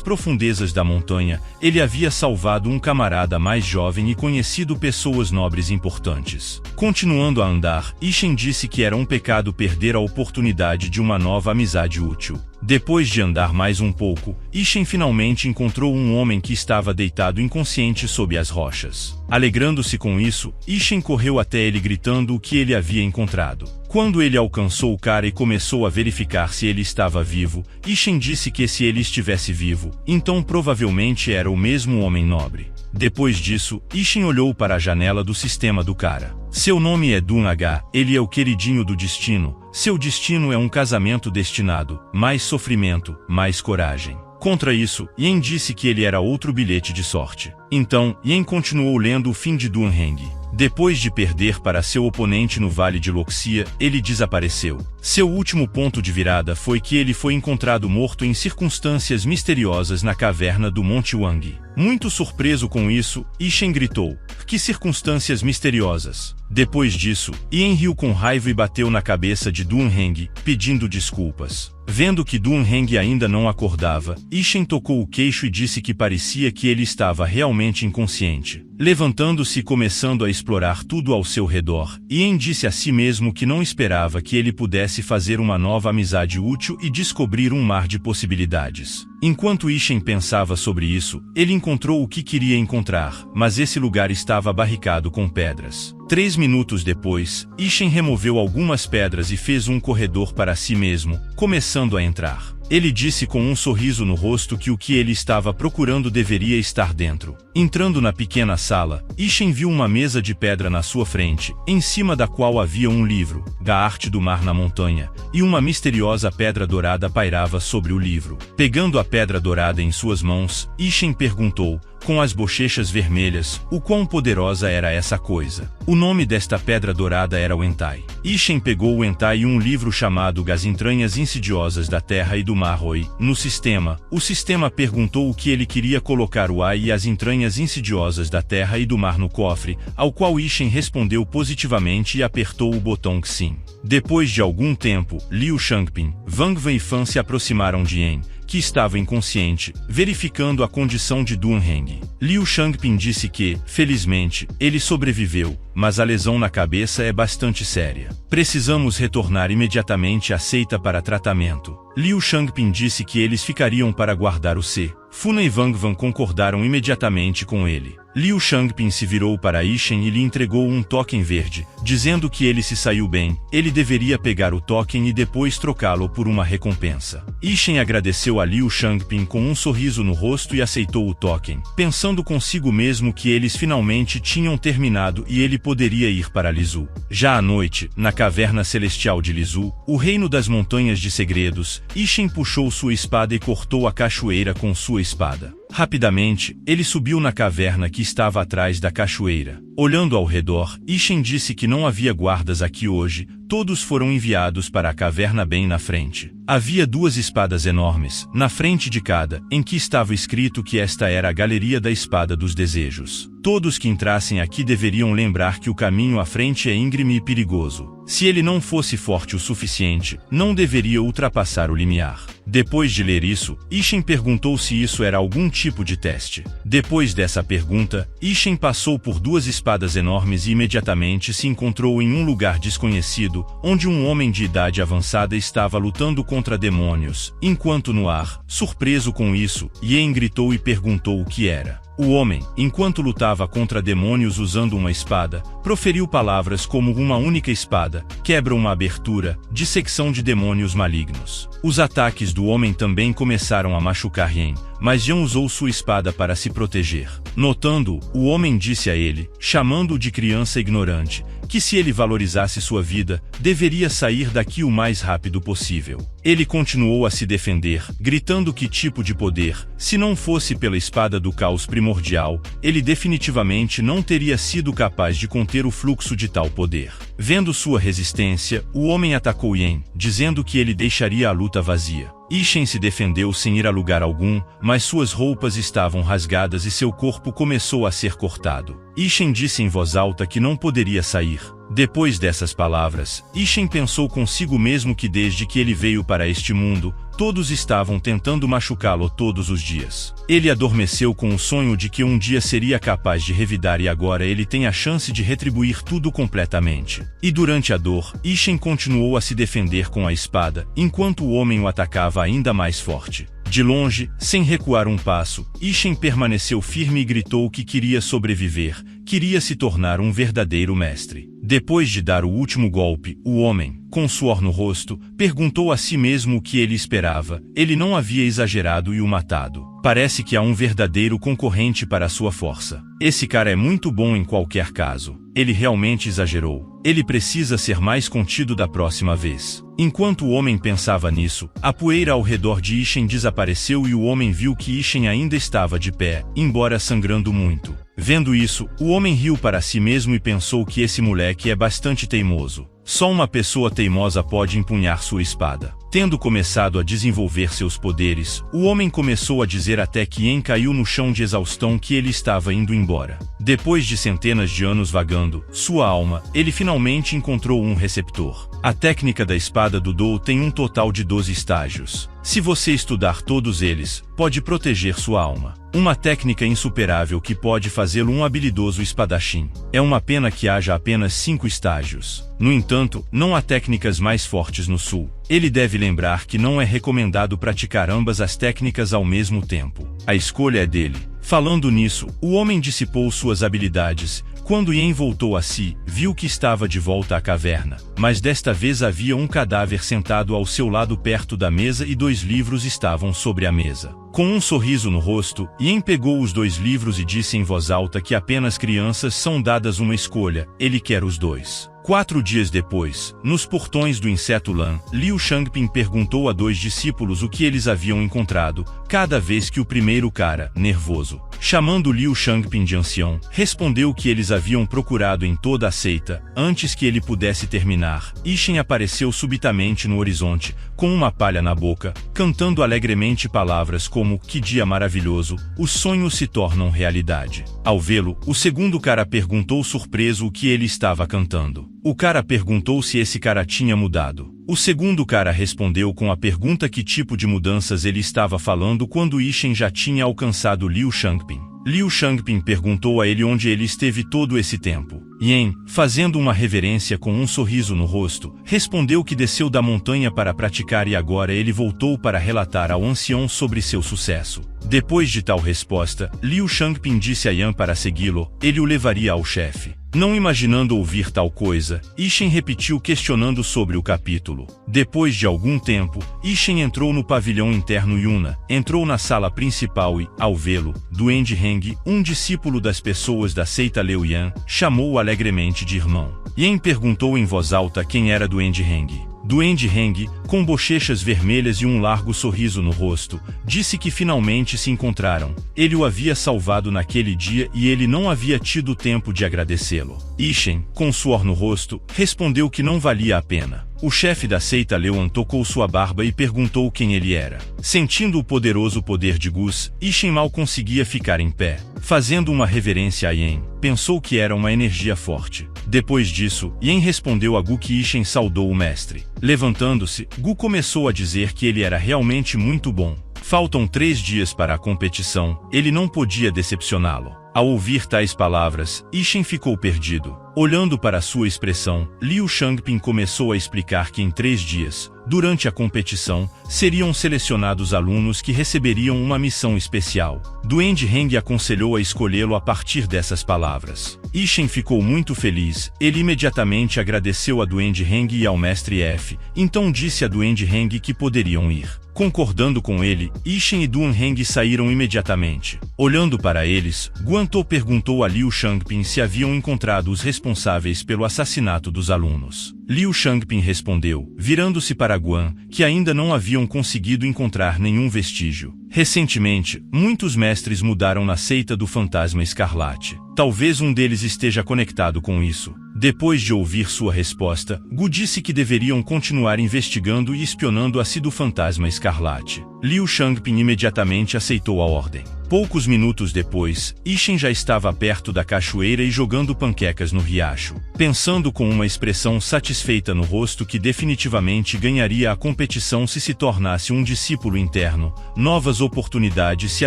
profundezas da montanha, ele havia salvado um camarada mais jovem e conhecido pessoas nobres importantes. Continuando a andar, Ishen disse que era um pecado perder a oportunidade de uma nova amizade útil. Depois de andar mais um pouco, Ishen finalmente encontrou um homem que estava deitado inconsciente sob as rochas. Alegrando-se com isso, Ishen correu até ele gritando o que ele havia encontrado. Quando ele alcançou o cara e começou a verificar se ele estava vivo, Ishen disse que se ele estivesse vivo, então provavelmente era o mesmo homem nobre. Depois disso, Ishen olhou para a janela do sistema do cara. Seu nome é Dun H, ele é o queridinho do destino. Seu destino é um casamento destinado, mais sofrimento, mais coragem. Contra isso, Yen disse que ele era outro bilhete de sorte. Então, Yen continuou lendo o fim de Dun Heng. Depois de perder para seu oponente no Vale de Loxia, ele desapareceu. Seu último ponto de virada foi que ele foi encontrado morto em circunstâncias misteriosas na caverna do Monte Wang. Muito surpreso com isso, Ishen gritou: "Que circunstâncias misteriosas!" Depois disso, Yen riu com raiva e bateu na cabeça de Dun Heng, pedindo desculpas. Vendo que Dun Heng ainda não acordava, Ishen tocou o queixo e disse que parecia que ele estava realmente inconsciente. Levantando-se e começando a explorar tudo ao seu redor, Yen disse a si mesmo que não esperava que ele pudesse fazer uma nova amizade útil e descobrir um mar de possibilidades. Enquanto Ishen pensava sobre isso, ele encontrou o que queria encontrar, mas esse lugar estava barricado com pedras. 3 minutos depois, Ishen removeu algumas pedras e fez um corredor para si mesmo, começando a entrar. Ele disse com um sorriso no rosto que o que ele estava procurando deveria estar dentro. Entrando na pequena sala, Ishen viu uma mesa de pedra na sua frente, em cima da qual havia um livro, Da Arte do Mar na Montanha, e uma misteriosa pedra dourada pairava sobre o livro. Pegando a pedra dourada em suas mãos, Ishen perguntou, com as bochechas vermelhas, o quão poderosa era essa coisa. O nome desta pedra dourada era o Entai. Ishen pegou o Entai e um livro chamado As Entranhas Insidiosas da Terra e do Mar Oi. No sistema, o sistema perguntou o que ele queria colocar o Ai e as entranhas insidiosas da Terra e do Mar no cofre, ao qual Ishen respondeu positivamente e apertou o botão que sim. Depois de algum tempo, Liu Shangping, Wang Wei e Fan se aproximaram de Yen, que estava inconsciente, verificando a condição de Dun Heng. Liu Shangping disse que, felizmente, ele sobreviveu, mas a lesão na cabeça é bastante séria. Precisamos retornar imediatamente à seita para tratamento. Liu Shangping disse que eles ficariam para guardar o C. Funa e Wang Van concordaram imediatamente com ele. Liu Shangping se virou para Ishen e lhe entregou um token verde, dizendo que ele se saiu bem, ele deveria pegar o token e depois trocá-lo por uma recompensa. Ishen agradeceu a Liu Shangping com um sorriso no rosto e aceitou o token, pensando consigo mesmo que eles finalmente tinham terminado e ele poderia ir para Lizu. Já à noite, na caverna celestial de Lizu, o reino das montanhas de segredos, Ishen puxou sua espada e cortou a cachoeira com sua espada. Rapidamente, ele subiu na caverna que estava atrás da cachoeira. Olhando ao redor, Ishen disse que não havia guardas aqui hoje, todos foram enviados para a caverna bem na frente. Havia 2 espadas enormes, na frente de cada, em que estava escrito que esta era a Galeria da Espada dos Desejos. Todos que entrassem aqui deveriam lembrar que o caminho à frente é íngreme e perigoso. Se ele não fosse forte o suficiente, não deveria ultrapassar o limiar. Depois de ler isso, Ishen perguntou se isso era algum tipo de teste. Depois dessa pergunta, Ishen passou por 2 espadas enormes e imediatamente se encontrou em um lugar desconhecido, onde um homem de idade avançada estava lutando contra demônios. Enquanto no ar, surpreso com isso, Yen gritou e perguntou o que era. O homem, enquanto lutava contra demônios usando uma espada, proferiu palavras como uma única espada, quebra uma abertura, dissecção de demônios malignos. Os ataques do homem também começaram a machucar Yen, mas Yen usou sua espada para se proteger. Notando-o, o homem disse a ele, chamando-o de criança ignorante, que se ele valorizasse sua vida, deveria sair daqui o mais rápido possível. Ele continuou a se defender, gritando que tipo de poder, se não fosse pela espada do caos primordial, ele definitivamente não teria sido capaz de conter o fluxo de tal poder. Vendo sua resistência, o homem atacou Yen, dizendo que ele deixaria a luta vazia. Ishen se defendeu sem ir a lugar algum, mas suas roupas estavam rasgadas e seu corpo começou a ser cortado. Ishen disse em voz alta que não poderia sair. Depois dessas palavras, Ishen pensou consigo mesmo que desde que ele veio para este mundo, todos estavam tentando machucá-lo todos os dias. Ele adormeceu com o sonho de que um dia seria capaz de revidar e agora ele tem a chance de retribuir tudo completamente. E durante a dor, Ishen continuou a se defender com a espada, enquanto o homem o atacava ainda mais forte. De longe, sem recuar um passo, Ishen permaneceu firme e gritou que queria sobreviver, queria se tornar um verdadeiro mestre. Depois de dar o último golpe, o homem, com suor no rosto, perguntou a si mesmo o que ele esperava. Ele não havia exagerado e o matado. Parece que há um verdadeiro concorrente para a sua força. Esse cara é muito bom em qualquer caso. Ele realmente exagerou. Ele precisa ser mais contido da próxima vez. Enquanto o homem pensava nisso, a poeira ao redor de Ishen desapareceu e o homem viu que Ishen ainda estava de pé, embora sangrando muito. Vendo isso, o homem riu para si mesmo e pensou que esse moleque é bastante teimoso. Só uma pessoa teimosa pode empunhar sua espada. Tendo começado a desenvolver seus poderes, o homem começou a dizer até que Yen caiu no chão de exaustão que ele estava indo embora. Depois de centenas de anos vagando, sua alma, ele finalmente encontrou um receptor. A técnica da espada do Dou tem um total de 12 estágios. Se você estudar todos eles, pode proteger sua alma. Uma técnica insuperável que pode fazê-lo um habilidoso espadachim. É uma pena que haja apenas 5 estágios. No entanto, não há técnicas mais fortes no sul. Ele deve lembrar que não é recomendado praticar ambas as técnicas ao mesmo tempo. A escolha é dele. Falando nisso, o homem dissipou suas habilidades. Quando Yen voltou a si, viu que estava de volta à caverna. Mas desta vez havia um cadáver sentado ao seu lado perto da mesa e 2 livros estavam sobre a mesa. Com um sorriso no rosto, Yen pegou os 2 livros e disse em voz alta que apenas crianças são dadas uma escolha, ele quer os 2. 4 dias depois, nos portões do Inseto Lan, Liu Shangping perguntou a 2 discípulos o que eles haviam encontrado, cada vez que o primeiro cara, nervoso, chamando Liu Shangping de ancião, respondeu que eles haviam procurado em toda a seita. Antes que ele pudesse terminar, Ishen apareceu subitamente no horizonte, com uma palha na boca, cantando alegremente palavras como "Que dia maravilhoso, os sonhos se tornam realidade". Ao vê-lo, o segundo cara perguntou surpreso o que ele estava cantando. O cara perguntou se esse cara tinha mudado. O segundo cara respondeu com a pergunta que tipo de mudanças ele estava falando quando Ishen já tinha alcançado Liu Shangping. Liu Shangping perguntou a ele onde ele esteve todo esse tempo. Yen, fazendo uma reverência com um sorriso no rosto, respondeu que desceu da montanha para praticar e agora ele voltou para relatar ao ancião sobre seu sucesso. Depois de tal resposta, Liu Shangping disse a Yan para segui-lo, ele o levaria ao chefe. Não imaginando ouvir tal coisa, Ishen repetiu questionando sobre o capítulo. Depois de algum tempo, Ishen entrou no pavilhão interno Yuna, entrou na sala principal e, ao vê-lo, Duende Heng, um discípulo das pessoas da seita Liu Yan, chamou-o alegremente de irmão. Yen perguntou em voz alta quem era Duende Heng. Duende Heng, com bochechas vermelhas e um largo sorriso no rosto, disse que finalmente se encontraram. Ele o havia salvado naquele dia e ele não havia tido tempo de agradecê-lo. Ishen, com suor no rosto, respondeu que não valia a pena. O chefe da seita Leuan tocou sua barba e perguntou quem ele era. Sentindo o poderoso poder de Gus, Ishen mal conseguia ficar em pé. Fazendo uma reverência a Yen, pensou que era uma energia forte. Depois disso, Yen respondeu a Gu que Ishen saudou o mestre. Levantando-se, Gu começou a dizer que ele era realmente muito bom. Faltam 3 dias para a competição, ele não podia decepcioná-lo. Ao ouvir tais palavras, Ishen ficou perdido. Olhando para sua expressão, Liu Shangping começou a explicar que em 3 dias, durante a competição, seriam selecionados alunos que receberiam uma missão especial. Duende Heng aconselhou a escolhê-lo a partir dessas palavras. Ishen ficou muito feliz, ele imediatamente agradeceu a Duende Heng e ao mestre F, então disse a Duende Heng que poderiam ir. Concordando com ele, Ishen e Duan Heng saíram imediatamente. Olhando para eles, Guantou perguntou a Liu Shangping se haviam encontrado os responsáveis pelo assassinato dos alunos. Liu Shangping respondeu, virando-se para Guan, que ainda não haviam conseguido encontrar nenhum vestígio. Recentemente, muitos mestres mudaram na seita do Fantasma Escarlate. Talvez um deles esteja conectado com isso. Depois de ouvir sua resposta, Gu disse que deveriam continuar investigando e espionando a si do Fantasma Escarlate. Liu Shangping imediatamente aceitou a ordem. Poucos minutos depois, Ishen já estava perto da cachoeira e jogando panquecas no riacho, pensando com uma expressão satisfeita no rosto que definitivamente ganharia a competição se tornasse um discípulo interno. Novas oportunidades se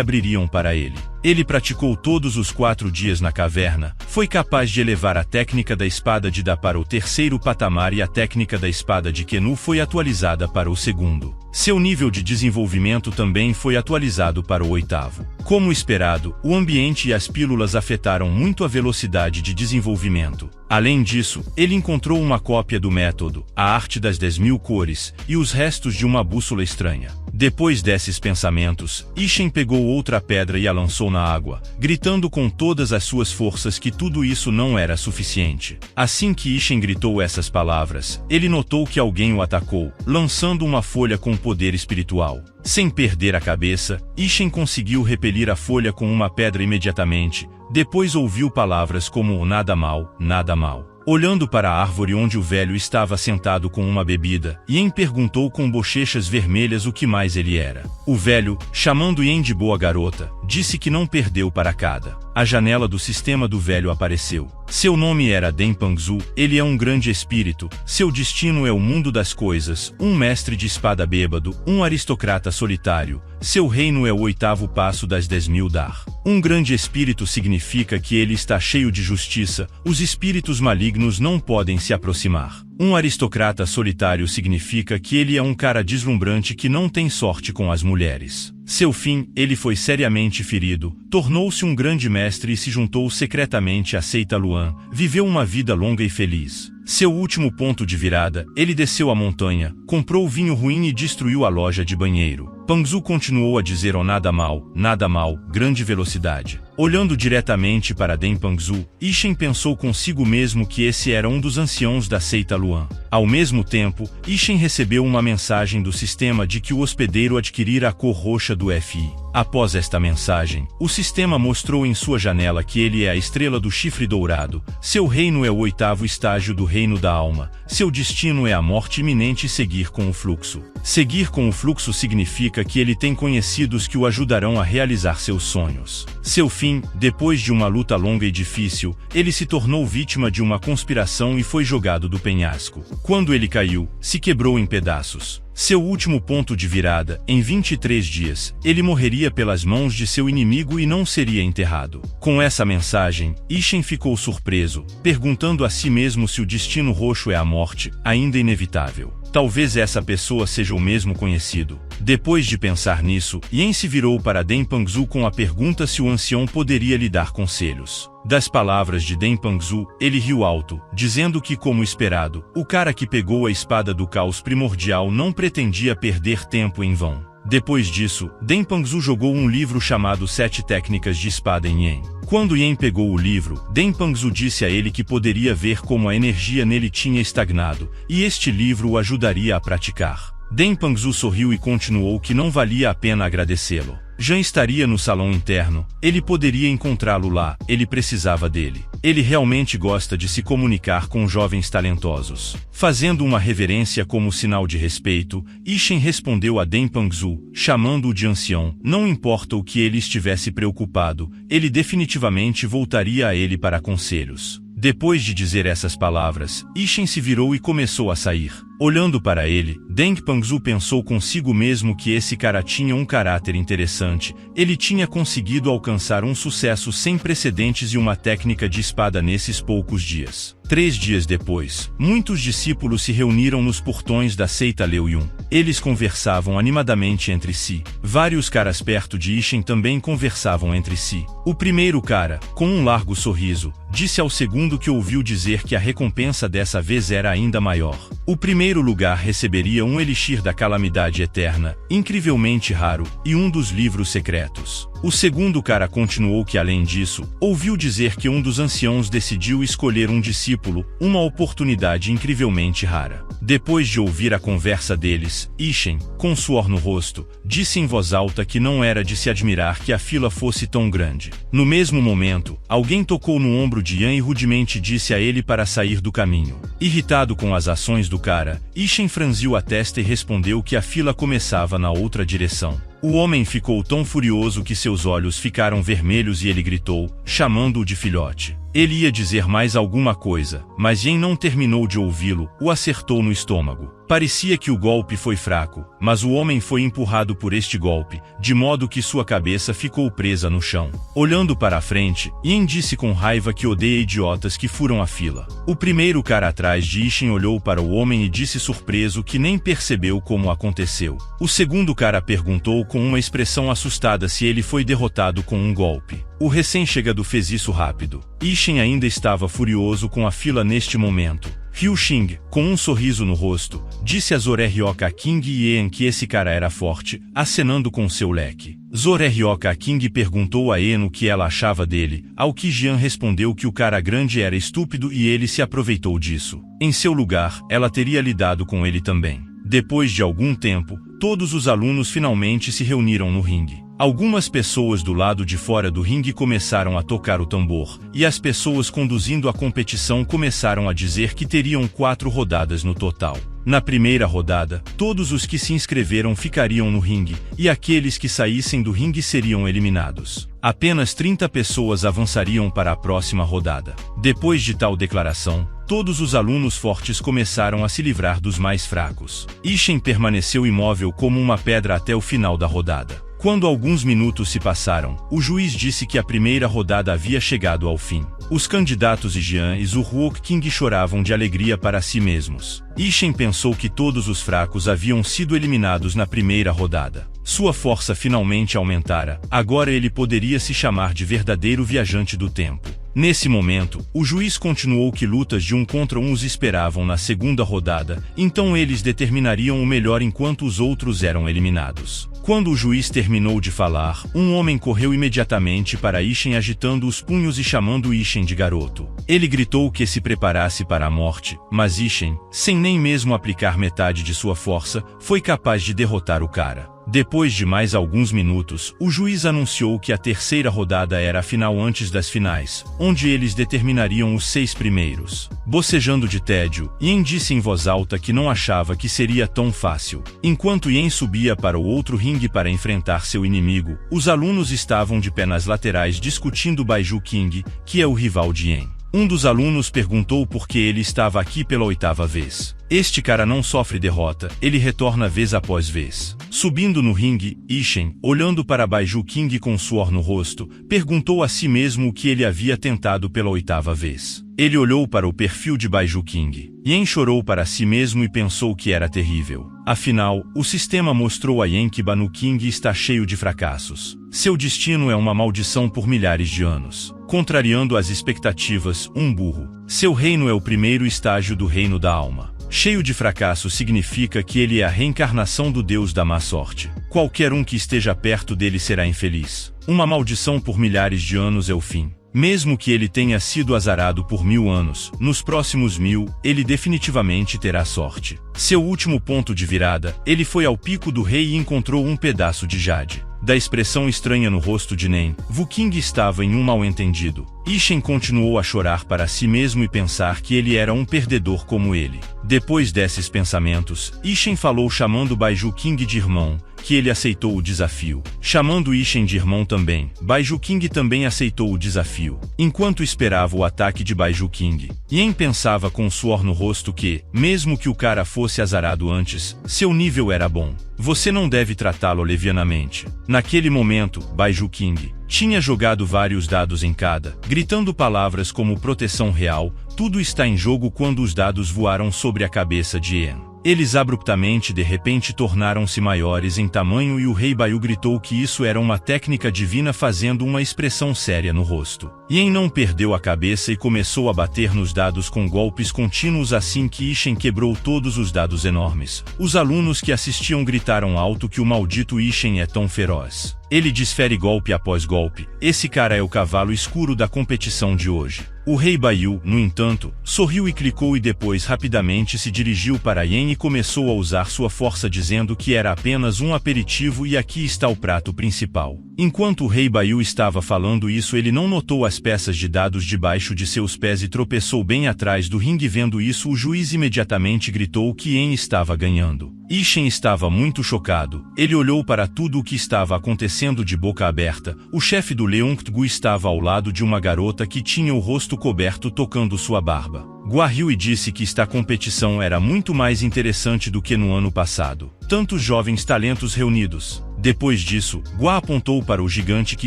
abririam para ele. Ele praticou todos os 4 dias na caverna, foi capaz de elevar a técnica da espada de Da para o 3º patamar e a técnica da espada de Kenu foi atualizada para o 2º. Seu nível de desenvolvimento também foi atualizado para o 8º. Como esperado, o ambiente e as pílulas afetaram muito a velocidade de desenvolvimento. Além disso, ele encontrou uma cópia do método, a arte das 10.000 cores, e os restos de uma bússola estranha. Depois desses pensamentos, Ishen pegou outra pedra e a lançou na água, gritando com todas as suas forças que tudo isso não era suficiente. Assim que Ishen gritou essas palavras, ele notou que alguém o atacou, lançando uma folha com poder espiritual. Sem perder a cabeça, Ishen conseguiu repelir a folha com uma pedra imediatamente. Depois ouviu palavras como nada mal, nada mal. Olhando para a árvore onde o velho estava sentado com uma bebida, Yen perguntou com bochechas vermelhas o que mais ele era. O velho, chamando Yen de boa garota, disse que não perdeu para cada. A janela do sistema do velho apareceu. Seu nome era Den Pangzu, ele é um grande espírito, seu destino é o mundo das coisas, um mestre de espada bêbado, um aristocrata solitário, seu reino é o 8º passo das 10.000 dar. Um grande espírito significa que ele está cheio de justiça, os espíritos malignos não podem se aproximar. Um aristocrata solitário significa que ele é um cara deslumbrante que não tem sorte com as mulheres. Seu fim, ele foi seriamente ferido, tornou-se um grande mestre e se juntou secretamente a seita Luan, viveu uma vida longa e feliz. Seu último ponto de virada, ele desceu a montanha, comprou vinho ruim e destruiu a loja de banheiro. Pangzu continuou a dizer nada mal, grande velocidade. Olhando diretamente para Den Pangzu, Ishen pensou consigo mesmo que esse era um dos anciãos da seita Luan. Ao mesmo tempo, Ishen recebeu uma mensagem do sistema de que o hospedeiro adquirira a cor roxa do FI. Após esta mensagem, o sistema mostrou em sua janela que ele é a estrela do chifre dourado, seu reino é o 8º estágio do reino da alma, seu destino é a morte iminente e seguir com o fluxo. Seguir com o fluxo significa que ele tem conhecidos que o ajudarão a realizar seus sonhos. Seu fim, depois de uma luta longa e difícil, ele se tornou vítima de uma conspiração e foi jogado do penhasco. Quando ele caiu, se quebrou em pedaços. Seu último ponto de virada, em 23 dias, ele morreria pelas mãos de seu inimigo e não seria enterrado. Com essa mensagem, Ishen ficou surpreso, perguntando a si mesmo se o destino roxo é a morte, ainda inevitável. Talvez essa pessoa seja o mesmo conhecido. Depois de pensar nisso, Yen se virou para Den Pangzu com a pergunta se o ancião poderia lhe dar conselhos. Das palavras de Den Pangzu, ele riu alto, dizendo que, como esperado, o cara que pegou a espada do caos primordial não pretendia perder tempo em vão. Depois disso, Den Pangzu jogou um livro chamado 7 Técnicas de Espada em Yen. Quando Yen pegou o livro, Den Pangzu disse a ele que poderia ver como a energia nele tinha estagnado, e este livro o ajudaria a praticar. Den Pangzu sorriu e continuou que não valia a pena agradecê-lo. Jean estaria no salão interno, ele poderia encontrá-lo lá, ele precisava dele. Ele realmente gosta de se comunicar com jovens talentosos. Fazendo uma reverência como sinal de respeito, Ishen respondeu a Den Pangzu, chamando-o de ancião. Não importa o que ele estivesse preocupado, ele definitivamente voltaria a ele para conselhos. Depois de dizer essas palavras, Ishen se virou e começou a sair. Olhando para ele, Den Pangzu pensou consigo mesmo que esse cara tinha um caráter interessante, ele tinha conseguido alcançar um sucesso sem precedentes e uma técnica de espada nesses poucos dias. 3 dias depois, muitos discípulos se reuniram nos portões da seita Liu Yun. Eles conversavam animadamente entre si. Vários caras perto de Ishen também conversavam entre si. O primeiro cara, com um largo sorriso, disse ao segundo que ouviu dizer que a recompensa dessa vez era ainda maior. O primeiro lugar receberia um elixir da calamidade eterna, incrivelmente raro, e um dos livros secretos. O segundo cara continuou que, além disso, ouviu dizer que um dos anciãos decidiu escolher um discípulo, uma oportunidade incrivelmente rara. Depois de ouvir a conversa deles, Ishen, com suor no rosto, disse em voz alta que não era de se admirar que a fila fosse tão grande. No mesmo momento, alguém tocou no ombro de Yan e rudemente disse a ele para sair do caminho. Irritado com as ações do cara, Ishen franziu a testa e respondeu que a fila começava na outra direção. O homem ficou tão furioso que seus olhos ficaram vermelhos e ele gritou, chamando-o de filhote. Ele ia dizer mais alguma coisa, mas Yen não terminou de ouvi-lo, o acertou no estômago. Parecia que o golpe foi fraco, mas o homem foi empurrado por este golpe, de modo que sua cabeça ficou presa no chão. Olhando para a frente, Yen disse com raiva que odeia idiotas que furam a fila. O primeiro cara atrás de Ishin olhou para o homem e disse surpreso que nem percebeu como aconteceu. O segundo cara perguntou com uma expressão assustada se ele foi derrotado com um golpe. O recém-chegado fez isso rápido. Ishin ainda estava furioso com a fila neste momento. Ryu Xing, com um sorriso no rosto, disse a Zoreryoka King e Yen que esse cara era forte, acenando com seu leque. Zoreryoka King perguntou a Yen o que ela achava dele, ao que Jian respondeu que o cara grande era estúpido e ele se aproveitou disso. Em seu lugar, ela teria lidado com ele também. Depois de algum tempo, todos os alunos finalmente se reuniram no ringue. Algumas pessoas do lado de fora do ringue começaram a tocar o tambor, e as pessoas conduzindo a competição começaram a dizer que teriam 4 rodadas no total. Na primeira rodada, todos os que se inscreveram ficariam no ringue, e aqueles que saíssem do ringue seriam eliminados. Apenas 30 pessoas avançariam para a próxima rodada. Depois de tal declaração, todos os alunos fortes começaram a se livrar dos mais fracos. Ishin permaneceu imóvel como uma pedra até o final da rodada. Quando alguns minutos se passaram, o juiz disse que a primeira rodada havia chegado ao fim. Os candidatos Jian e Zhuok King choravam de alegria para si mesmos. Ishin pensou que todos os fracos haviam sido eliminados na primeira rodada. Sua força finalmente aumentara, agora ele poderia se chamar de verdadeiro viajante do tempo. Nesse momento, o juiz continuou que lutas de 1 contra 1 os esperavam na segunda rodada, então eles determinariam o melhor enquanto os outros eram eliminados. Quando o juiz terminou de falar, um homem correu imediatamente para Ishin agitando os punhos e chamando Ishin de garoto. Ele gritou que se preparasse para a morte, mas Ishin, sem nem mesmo aplicar metade de sua força, foi capaz de derrotar o cara. Depois de mais alguns minutos, o juiz anunciou que a terceira rodada era a final antes das finais, onde eles determinariam os 6 primeiros. Bocejando de tédio, Yen disse em voz alta que não achava que seria tão fácil. Enquanto Yen subia para o outro ringue para enfrentar seu inimigo, os alunos estavam de pé nas laterais discutindo Baiju King, que é o rival de Yen. Um dos alunos perguntou por que ele estava aqui pela 8ª vez. Este cara não sofre derrota, ele retorna vez após vez. Subindo no ringue, Ishin, olhando para Baiju King com suor no rosto, perguntou a si mesmo o que ele havia tentado pela 8ª vez. Ele olhou para o perfil de Baiju King. Yen chorou para si mesmo e pensou que era terrível. Afinal, o sistema mostrou a Yen que Banu King está cheio de fracassos. Seu destino é uma maldição por milhares de anos. Contrariando as expectativas, um burro. Seu reino é o primeiro estágio do reino da alma. Cheio de fracasso significa que ele é a reencarnação do deus da má sorte. Qualquer um que esteja perto dele será infeliz. Uma maldição por milhares de anos é o fim. Mesmo que ele tenha sido azarado por 1000 anos, nos próximos 1000, ele definitivamente terá sorte. Seu último ponto de virada, ele foi ao pico do rei e encontrou um pedaço de jade. Da expressão estranha no rosto de Nen, King estava em um mal-entendido. Ishin continuou a chorar para si mesmo e pensar que ele era um perdedor como ele. Depois desses pensamentos, Ishin falou chamando Baiju King de irmão, que ele aceitou o desafio. Chamando Ishin de irmão também, Baiju King também aceitou o desafio. Enquanto esperava o ataque de Baiju King, Yen pensava com suor no rosto que, mesmo que o cara fosse azarado antes, seu nível era bom. Você não deve tratá-lo levianamente. Naquele momento, Baiju King tinha jogado vários dados em cada, gritando palavras como proteção real, tudo está em jogo quando os dados voaram sobre a cabeça de Yen. Eles abruptamente de repente tornaram-se maiores em tamanho e o rei Baiu gritou que isso era uma técnica divina fazendo uma expressão séria no rosto. Yen não perdeu a cabeça e começou a bater nos dados com golpes contínuos assim que Ishin quebrou todos os dados enormes. Os alunos que assistiam gritaram alto que o maldito Ishin é tão feroz. Ele desfere golpe após golpe. Esse cara é o cavalo escuro da competição de hoje. O rei Baiu, no entanto, sorriu e clicou e depois rapidamente se dirigiu para Yen e começou a usar sua força dizendo que era apenas um aperitivo e aqui está o prato principal. Enquanto o rei Baiu estava falando isso, ele não notou as peças de dados debaixo de seus pés e tropeçou bem atrás do ringue. Vendo isso, o juiz imediatamente gritou que Yen estava ganhando. Ishen estava muito chocado. Ele olhou para tudo o que estava acontecendo de boca aberta. O chefe do Leungtgu estava ao lado de uma garota que tinha o rosto coberto tocando sua barba. Gua riu e disse que esta competição era muito mais interessante do que no ano passado. Tantos jovens talentos reunidos. Depois disso, Gua apontou para o gigante que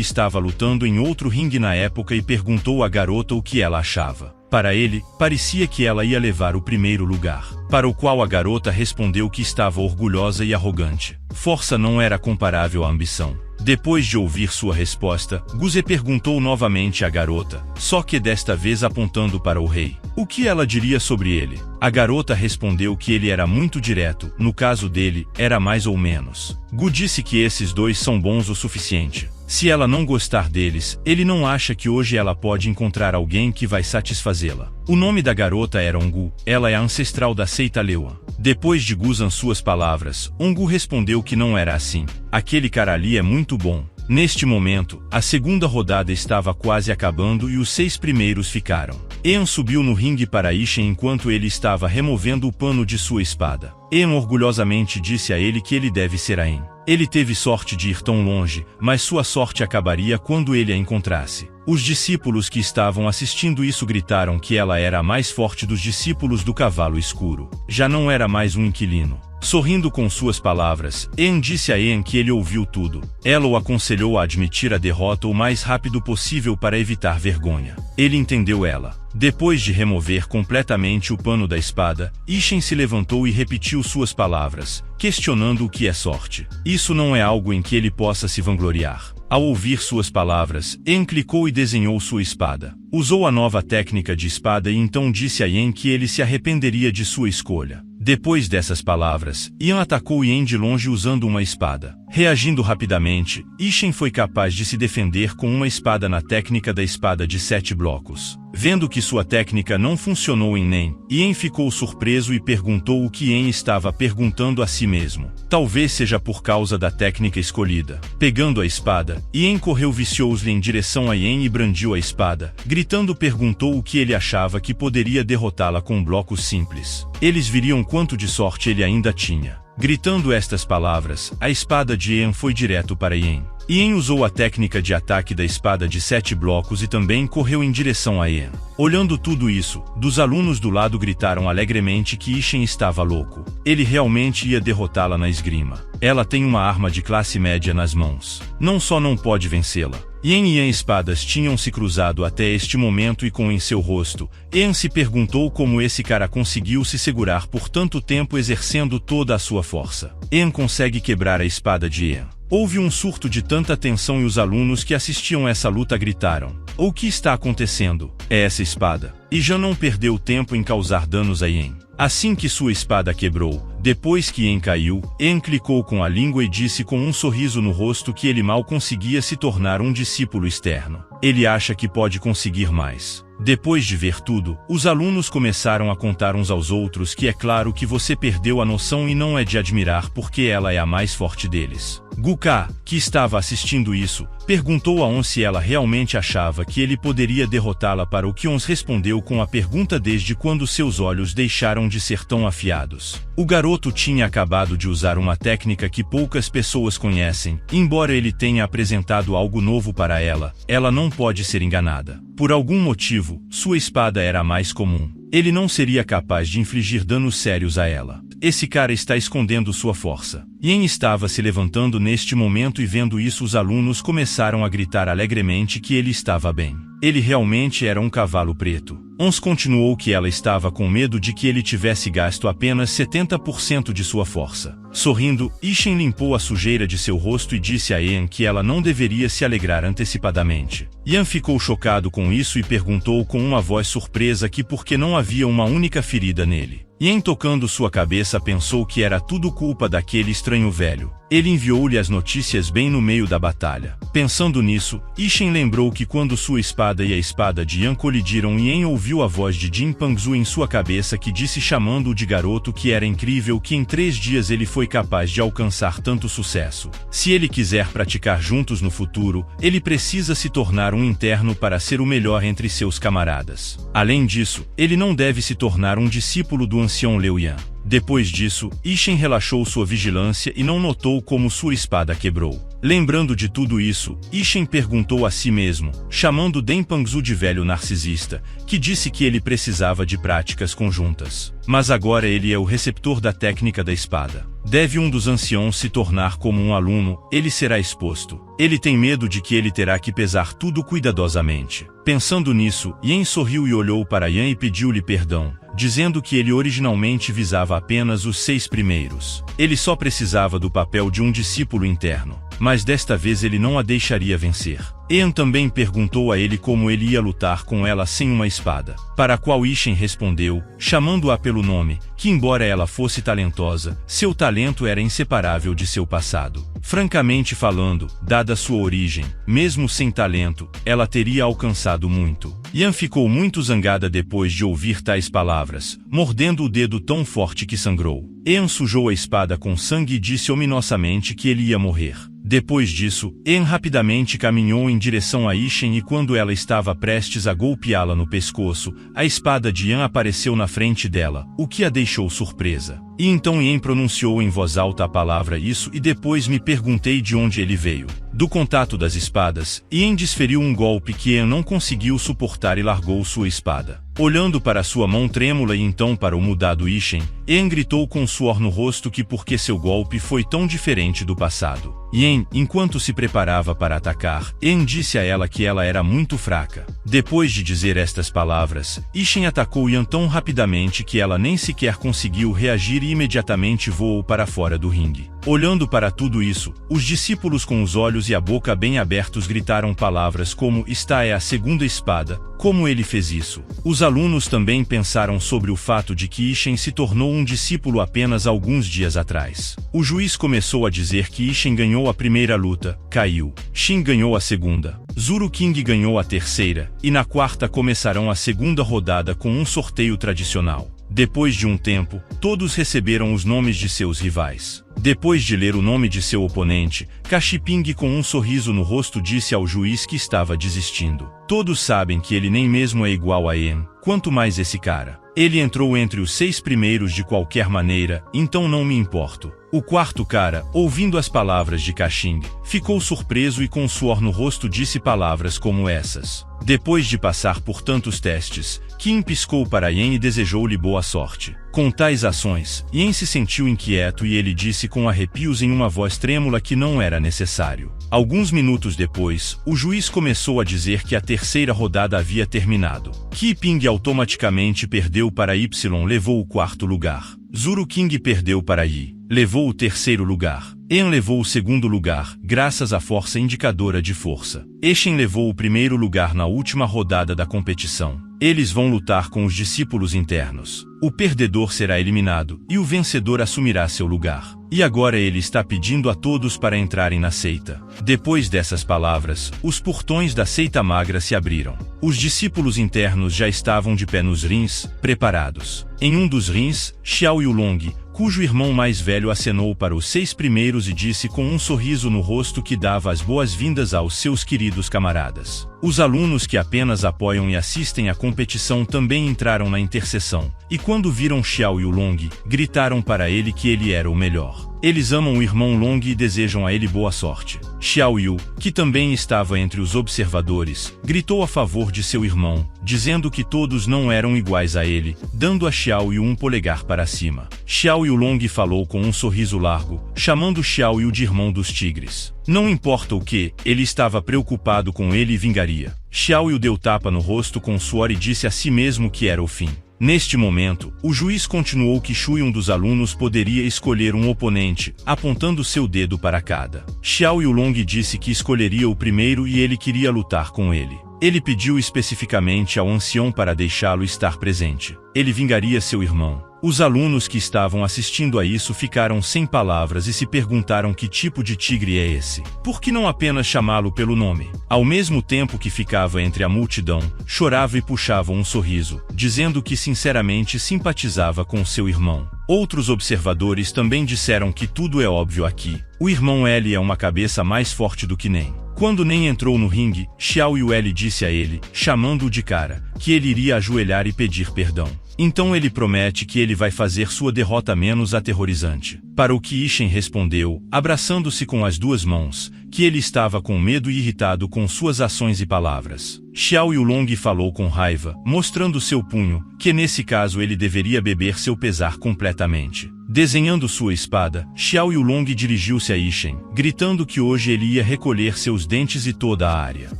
estava lutando em outro ringue na época e perguntou à garota o que ela achava. Para ele, parecia que ela ia levar o primeiro lugar. Para o qual a garota respondeu que estava orgulhosa e arrogante. Força não era comparável à ambição. Depois de ouvir sua resposta, Guze perguntou novamente à garota, só que desta vez apontando para o rei. O que ela diria sobre ele? A garota respondeu que ele era muito direto, no caso dele, era mais ou menos. Gu disse que esses dois são bons o suficiente. Se ela não gostar deles, ele não acha que hoje ela pode encontrar alguém que vai satisfazê-la. O nome da garota era Ongu, ela é a ancestral da seita Leuan. Depois de Guzan suas palavras, Ongu respondeu que não era assim. Aquele cara ali é muito bom. Neste momento, a segunda rodada estava quase acabando e os 6 primeiros ficaram. Ean subiu no ringue para Ishen enquanto ele estava removendo o pano de sua espada. Ean orgulhosamente disse a ele que ele deve ser Aen. Ele teve sorte de ir tão longe, mas sua sorte acabaria quando ele a encontrasse. Os discípulos que estavam assistindo isso gritaram que ela era a mais forte dos discípulos do cavalo escuro. Já não era mais um inquilino. Sorrindo com suas palavras, Ean disse a Ean que ele ouviu tudo. Ela o aconselhou a admitir a derrota o mais rápido possível para evitar vergonha. Ele entendeu ela. Depois de remover completamente o pano da espada, Ishen se levantou e repetiu suas palavras, questionando o que é sorte. Isso não é algo em que ele possa se vangloriar. Ao ouvir suas palavras, Ean clicou e desenhou sua espada. Usou a nova técnica de espada e então disse a Yen que ele se arrependeria de sua escolha. Depois dessas palavras, Ian atacou Yen de longe usando uma espada. Reagindo rapidamente, Ishen foi capaz de se defender com uma espada na técnica da espada de 7 blocos. Vendo que sua técnica não funcionou em Nen, Yen ficou surpreso e perguntou o que Yen estava perguntando a si mesmo. Talvez seja por causa da técnica escolhida. Pegando a espada, Yen correu vicioso em direção a Yen e brandiu a espada. Gritando perguntou o que ele achava que poderia derrotá-la com blocos simples. Eles viriam quanto de sorte ele ainda tinha. Gritando estas palavras, a espada de Yen foi direto para Yen. Yen usou a técnica de ataque da espada de 7 blocos e também correu em direção a Yen. Olhando tudo isso, dos alunos do lado gritaram alegremente que Ishen estava louco. Ele realmente ia derrotá-la na esgrima. Ela tem uma arma de classe média nas mãos. Não só não pode vencê-la. Yen e Yen espadas tinham se cruzado até este momento e com em seu rosto, Yen se perguntou como esse cara conseguiu se segurar por tanto tempo exercendo toda a sua força. Yen consegue quebrar a espada de Yen. Houve um surto de tanta tensão e os alunos que assistiam essa luta gritaram: "O que está acontecendo? É essa espada?" E já não perdeu tempo em causar danos a Yen. Assim que sua espada quebrou, depois que Yen caiu, Yen clicou com a língua e disse com um sorriso no rosto que ele mal conseguia se tornar um discípulo externo. Ele acha que pode conseguir mais. Depois de ver tudo, os alunos começaram a contar uns aos outros que é claro que você perdeu a noção e não é de admirar porque ela é a mais forte deles. Guka, que estava assistindo isso, perguntou a On se ela realmente achava que ele poderia derrotá-la, para o que Ons respondeu com a pergunta desde quando seus olhos deixaram de ser tão afiados. O garoto tinha acabado de usar uma técnica que poucas pessoas conhecem. Embora ele tenha apresentado algo novo para ela, ela não pode ser enganada. Por algum motivo, sua espada era a mais comum. Ele não seria capaz de infligir danos sérios a ela. Esse cara está escondendo sua força. Yen estava se levantando neste momento e vendo isso os alunos começaram a gritar alegremente que ele estava bem. Ele realmente era um cavalo preto. Ons continuou que ela estava com medo de que ele tivesse gasto apenas 70% de sua força. Sorrindo, Ishen limpou a sujeira de seu rosto e disse a Yen que ela não deveria se alegrar antecipadamente. Yan ficou chocado com isso e perguntou com uma voz surpresa que por que não havia uma única ferida nele. E em tocando sua cabeça pensou que era tudo culpa daquele estranho velho. Ele enviou-lhe as notícias bem no meio da batalha. Pensando nisso, Ishen lembrou que quando sua espada e a espada de Yan colidiram, Yen ouviu a voz de Jin Pangzu em sua cabeça que disse chamando-o de garoto que era incrível que em 3 dias ele foi capaz de alcançar tanto sucesso. Se ele quiser praticar juntos no futuro, ele precisa se tornar um interno para ser o melhor entre seus camaradas. Além disso, ele não deve se tornar um discípulo do ancião Liu Yan. Depois disso, Ishen relaxou sua vigilância e não notou como sua espada quebrou. Lembrando de tudo isso, Ishen perguntou a si mesmo, chamando Den Pangzu de velho narcisista, que disse que ele precisava de práticas conjuntas. Mas agora ele é o receptor da técnica da espada. Deve um dos anciãos se tornar como um aluno, ele será exposto. Ele tem medo de que ele terá que pesar tudo cuidadosamente. Pensando nisso, Yen sorriu e olhou para Yan e pediu-lhe perdão, dizendo que ele originalmente visava apenas os 6 primeiros. Ele só precisava do papel de um discípulo interno. Mas desta vez ele não a deixaria vencer. Yan também perguntou a ele como ele ia lutar com ela sem uma espada, para a qual Ishen respondeu, chamando-a pelo nome, que embora ela fosse talentosa, seu talento era inseparável de seu passado. Francamente falando, dada sua origem, mesmo sem talento, ela teria alcançado muito. Yan ficou muito zangada depois de ouvir tais palavras, mordendo o dedo tão forte que sangrou. Yan sujou a espada com sangue e disse ominosamente que ele ia morrer. Depois disso, Yan rapidamente caminhou em direção a Ishen e quando ela estava prestes a golpeá-la no pescoço, a espada de Yan apareceu na frente dela, o que a deixou surpresa. E então Yan pronunciou em voz alta a palavra isso e depois me perguntei de onde ele veio. Do contato das espadas, Yan desferiu um golpe que Yan não conseguiu suportar e largou sua espada. Olhando para sua mão trêmula e então para o mudado Ishen, Yan gritou com suor no rosto que porque seu golpe foi tão diferente do passado. Yan, enquanto se preparava para atacar, Yan disse a ela que ela era muito fraca. Depois de dizer estas palavras, Ishen atacou Yan tão rapidamente que ela nem sequer conseguiu reagir e imediatamente voou para fora do ringue. Olhando para tudo isso, os discípulos com os olhos e a boca bem abertos gritaram palavras como "Esta é a segunda espada, como ele fez isso?". Os alunos também pensaram sobre o fato de que Ishen se tornou um discípulo apenas alguns dias atrás. O juiz começou a dizer que Ishen ganhou a primeira luta, caiu. Shin ganhou a segunda. Zuru King ganhou a terceira, e na quarta começarão a segunda rodada com um sorteio tradicional. Depois de um tempo, todos receberam os nomes de seus rivais. Depois de ler o nome de seu oponente, Kashiping com um sorriso no rosto disse ao juiz que estava desistindo. Todos sabem que ele nem mesmo é igual a Yan, quanto mais esse cara. Ele entrou entre os 6 primeiros de qualquer maneira, então não me importo. O quarto cara, ouvindo as palavras de Kashing, ficou surpreso e com suor no rosto disse palavras como essas. Depois de passar por tantos testes, Kim piscou para Yan e desejou-lhe boa sorte. Com tais ações, Yan se sentiu inquieto e ele disse com arrepios em uma voz trêmula que não era necessário. Alguns minutos depois, o juiz começou a dizer que a terceira rodada havia terminado. Ki Ping automaticamente perdeu para Y, levou o quarto lugar. Zuru King perdeu para Yi, levou o terceiro lugar. Yan levou o segundo lugar, graças à força indicadora de força. Ishen levou o primeiro lugar na última rodada da competição. Eles vão lutar com os discípulos internos. O perdedor será eliminado, e o vencedor assumirá seu lugar. E agora ele está pedindo a todos para entrarem na seita. Depois dessas palavras, os portões da seita magra se abriram. Os discípulos internos já estavam de pé nos rins, preparados. Em um dos rins, Xiao Yulong, cujo irmão mais velho acenou para os 6 primeiros e disse com um sorriso no rosto que dava as boas-vindas aos seus queridos camaradas. Os alunos que apenas apoiam e assistem à competição também entraram na interseção, e quando viram Xiao Yulong, gritaram para ele que ele era o melhor. Eles amam o irmão Long e desejam a ele boa sorte. Xiao Yu, que também estava entre os observadores, gritou a favor de seu irmão, dizendo que todos não eram iguais a ele, dando a Xiao Yu um polegar para cima. Xiao Yulong falou com um sorriso largo, chamando Xiao Yu de irmão dos tigres. Não importa o que, ele estava preocupado com ele e vingaria. Xiao Yu deu tapa no rosto com suor e disse a si mesmo que era o fim. Neste momento, o juiz continuou que Shui, um dos alunos, poderia escolher um oponente, apontando seu dedo para cada. Xiao Yulong disse que escolheria o primeiro e ele queria lutar com ele. Ele pediu especificamente ao ancião para deixá-lo estar presente. Ele vingaria seu irmão. Os alunos que estavam assistindo a isso ficaram sem palavras e se perguntaram que tipo de tigre é esse. Por que não apenas chamá-lo pelo nome? Ao mesmo tempo que ficava entre a multidão, chorava e puxava um sorriso, dizendo que sinceramente simpatizava com seu irmão. Outros observadores também disseram que tudo é óbvio aqui. O irmão L é uma cabeça mais forte do que Nen. Quando Nen entrou no ringue, Xiao Yu disse a ele, chamando-o de cara, que ele iria ajoelhar e pedir perdão. Então ele promete que ele vai fazer sua derrota menos aterrorizante. Para o que Ishen respondeu, abraçando-se com as duas mãos, que ele estava com medo e irritado com suas ações e palavras. Xiao Yulong falou com raiva, mostrando seu punho, que nesse caso ele deveria beber seu pesar completamente. Desenhando sua espada, Xiao Yulong dirigiu-se a Ishen, gritando que hoje ele ia recolher seus dentes e toda a área.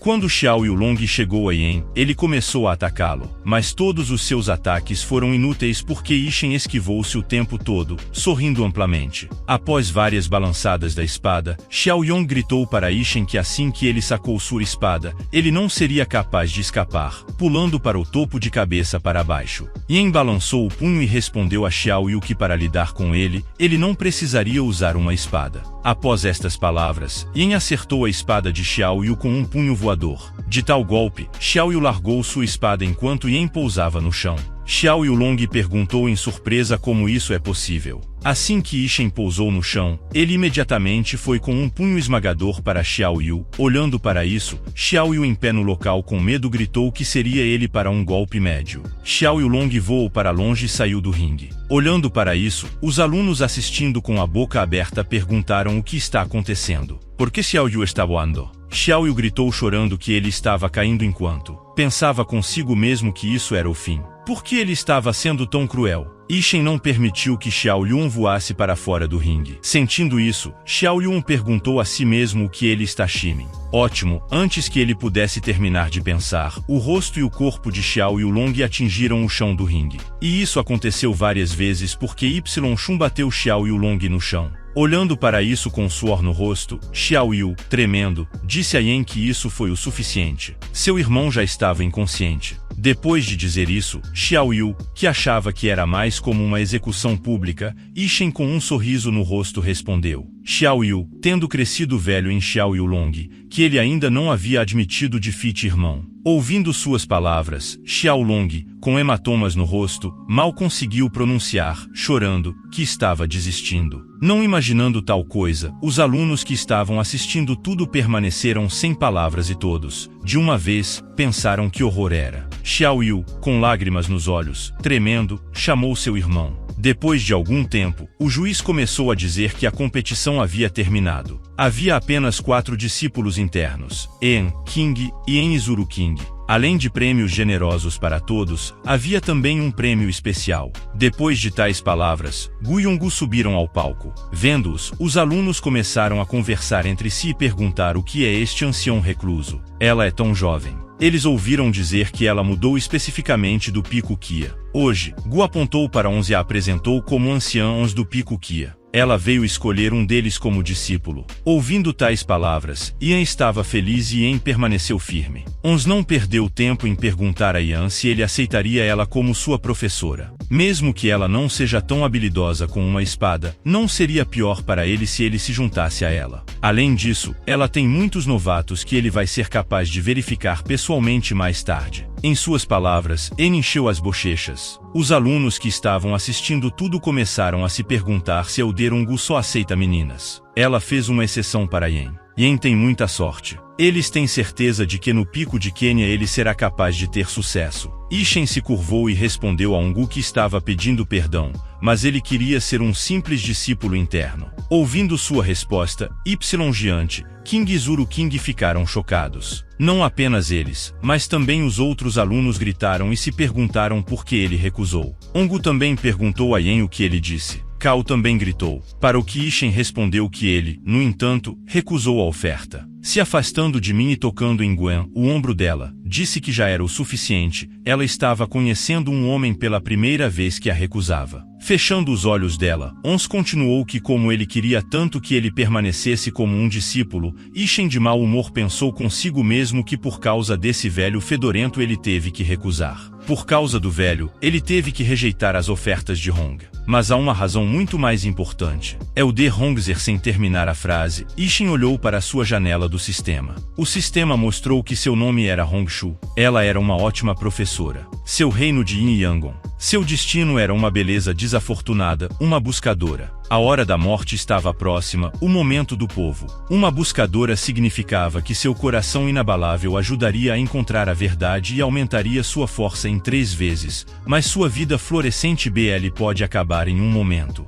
Quando Xiao Yulong chegou a Yen, ele começou a atacá-lo, mas todos os seus ataques foram inúteis porque Ishen esquivou-se o tempo todo, sorrindo amplamente. Após várias balançadas da espada, Xiao Yong gritou para Ishen que assim que ele sacou sua espada, ele não seria capaz de escapar, pulando para o topo de cabeça para baixo. Yen balançou o punho e respondeu a Xiao Yu que para lidar com ele não precisaria usar uma espada. Após estas palavras, Yen acertou a espada de Xiao Yu com um punho voador. De tal golpe, Xiao Yu largou sua espada enquanto Yen pousava no chão. Xiao Yulong perguntou em surpresa como isso é possível. Assim que Ishen pousou no chão, ele imediatamente foi com um punho esmagador para Xiao Yu. Olhando para isso, Xiao Yu em pé no local com medo gritou que seria ele para um golpe médio. Xiao Yulong voou para longe e saiu do ringue. Olhando para isso, os alunos assistindo com a boca aberta perguntaram o que está acontecendo. Por que Xiao Yu está voando? Xiao Yu gritou chorando que ele estava caindo enquanto pensava consigo mesmo que isso era o fim. Por que ele estava sendo tão cruel? Ishen não permitiu que Xiao Yun voasse para fora do ringue. Sentindo isso, Xiao Yun perguntou a si mesmo o que ele está chiming. Ótimo, antes que ele pudesse terminar de pensar, o rosto e o corpo de Xiao Yulong atingiram o chão do ringue. E isso aconteceu várias vezes porque Y-Chun bateu Xiao Yulong no chão. Olhando para isso com suor no rosto, Xiao Yu, tremendo, disse a Yen que isso foi o suficiente. Seu irmão já estava inconsciente. Depois de dizer isso, Xiao Yu, que achava que era mais como uma execução pública, Ishen com um sorriso no rosto respondeu. Xiao Yu, tendo crescido velho em Xiao Yulong, que ele ainda não havia admitido de Fit irmão. Ouvindo suas palavras, Xiao Long, com hematomas no rosto, mal conseguiu pronunciar, chorando, que estava desistindo. Não imaginando tal coisa, os alunos que estavam assistindo tudo permaneceram sem palavras e todos, de uma vez, pensaram que horror era. Xiao Yu, com lágrimas nos olhos, tremendo, chamou seu irmão. Depois de algum tempo, o juiz começou a dizer que a competição havia terminado. Havia apenas 4 discípulos internos, En, King e Enzuru King. Além de prêmios generosos para todos, havia também um prêmio especial. Depois de tais palavras, Gu e Yonggu subiram ao palco. Vendo-os, os alunos começaram a conversar entre si e perguntar o que é este ancião recluso. Ela é tão jovem. Eles ouviram dizer que ela mudou especificamente do Pico Kia. Hoje, Gu apontou para 11 e a apresentou como anciãos do Pico Kia. Ela veio escolher um deles como discípulo. Ouvindo tais palavras, Yan estava feliz e Yan permaneceu firme. Ons não perdeu tempo em perguntar a Yan se ele aceitaria ela como sua professora. Mesmo que ela não seja tão habilidosa com uma espada, não seria pior para ele se ele se juntasse a ela. Além disso, ela tem muitos novatos que ele vai ser capaz de verificar pessoalmente mais tarde. Em suas palavras, Yan encheu as bochechas. Os alunos que estavam assistindo tudo começaram a se perguntar se Elderungu só aceita meninas. Ela fez uma exceção para Yan. Yan tem muita sorte. Eles têm certeza de que no Pico de Quênia ele será capaz de ter sucesso. Ishen se curvou e respondeu a Ungu que estava pedindo perdão, mas ele queria ser um simples discípulo interno. Ouvindo sua resposta, Y-Giante, King e Zuru King ficaram chocados. Não apenas eles, mas também os outros alunos gritaram e se perguntaram por que ele recusou. Ungu também perguntou a Yan o que ele disse. Kao também gritou, para o que Ishen respondeu que ele, no entanto, recusou a oferta. Se afastando de mim e tocando em Gwen, o ombro dela, disse que já era o suficiente, ela estava conhecendo um homem pela primeira vez que a recusava. Fechando os olhos dela, Ons continuou que como ele queria tanto que ele permanecesse como um discípulo, Ishen de mau humor pensou consigo mesmo que por causa desse velho fedorento ele teve que recusar. Por causa do velho, ele teve que rejeitar as ofertas de Hong. Mas há uma razão muito mais importante. É o de Hongzer. Sem terminar a frase, Ishin olhou para a sua janela do sistema. O sistema mostrou que seu nome era Hongshu. Ela era uma ótima professora. Seu reino de Yin Yangon. Seu destino era uma beleza desafortunada, uma buscadora. A hora da morte estava próxima, o momento do povo. Uma buscadora significava que seu coração inabalável ajudaria a encontrar a verdade e aumentaria sua força em 3 vezes, mas sua vida florescente pode acabar em um momento.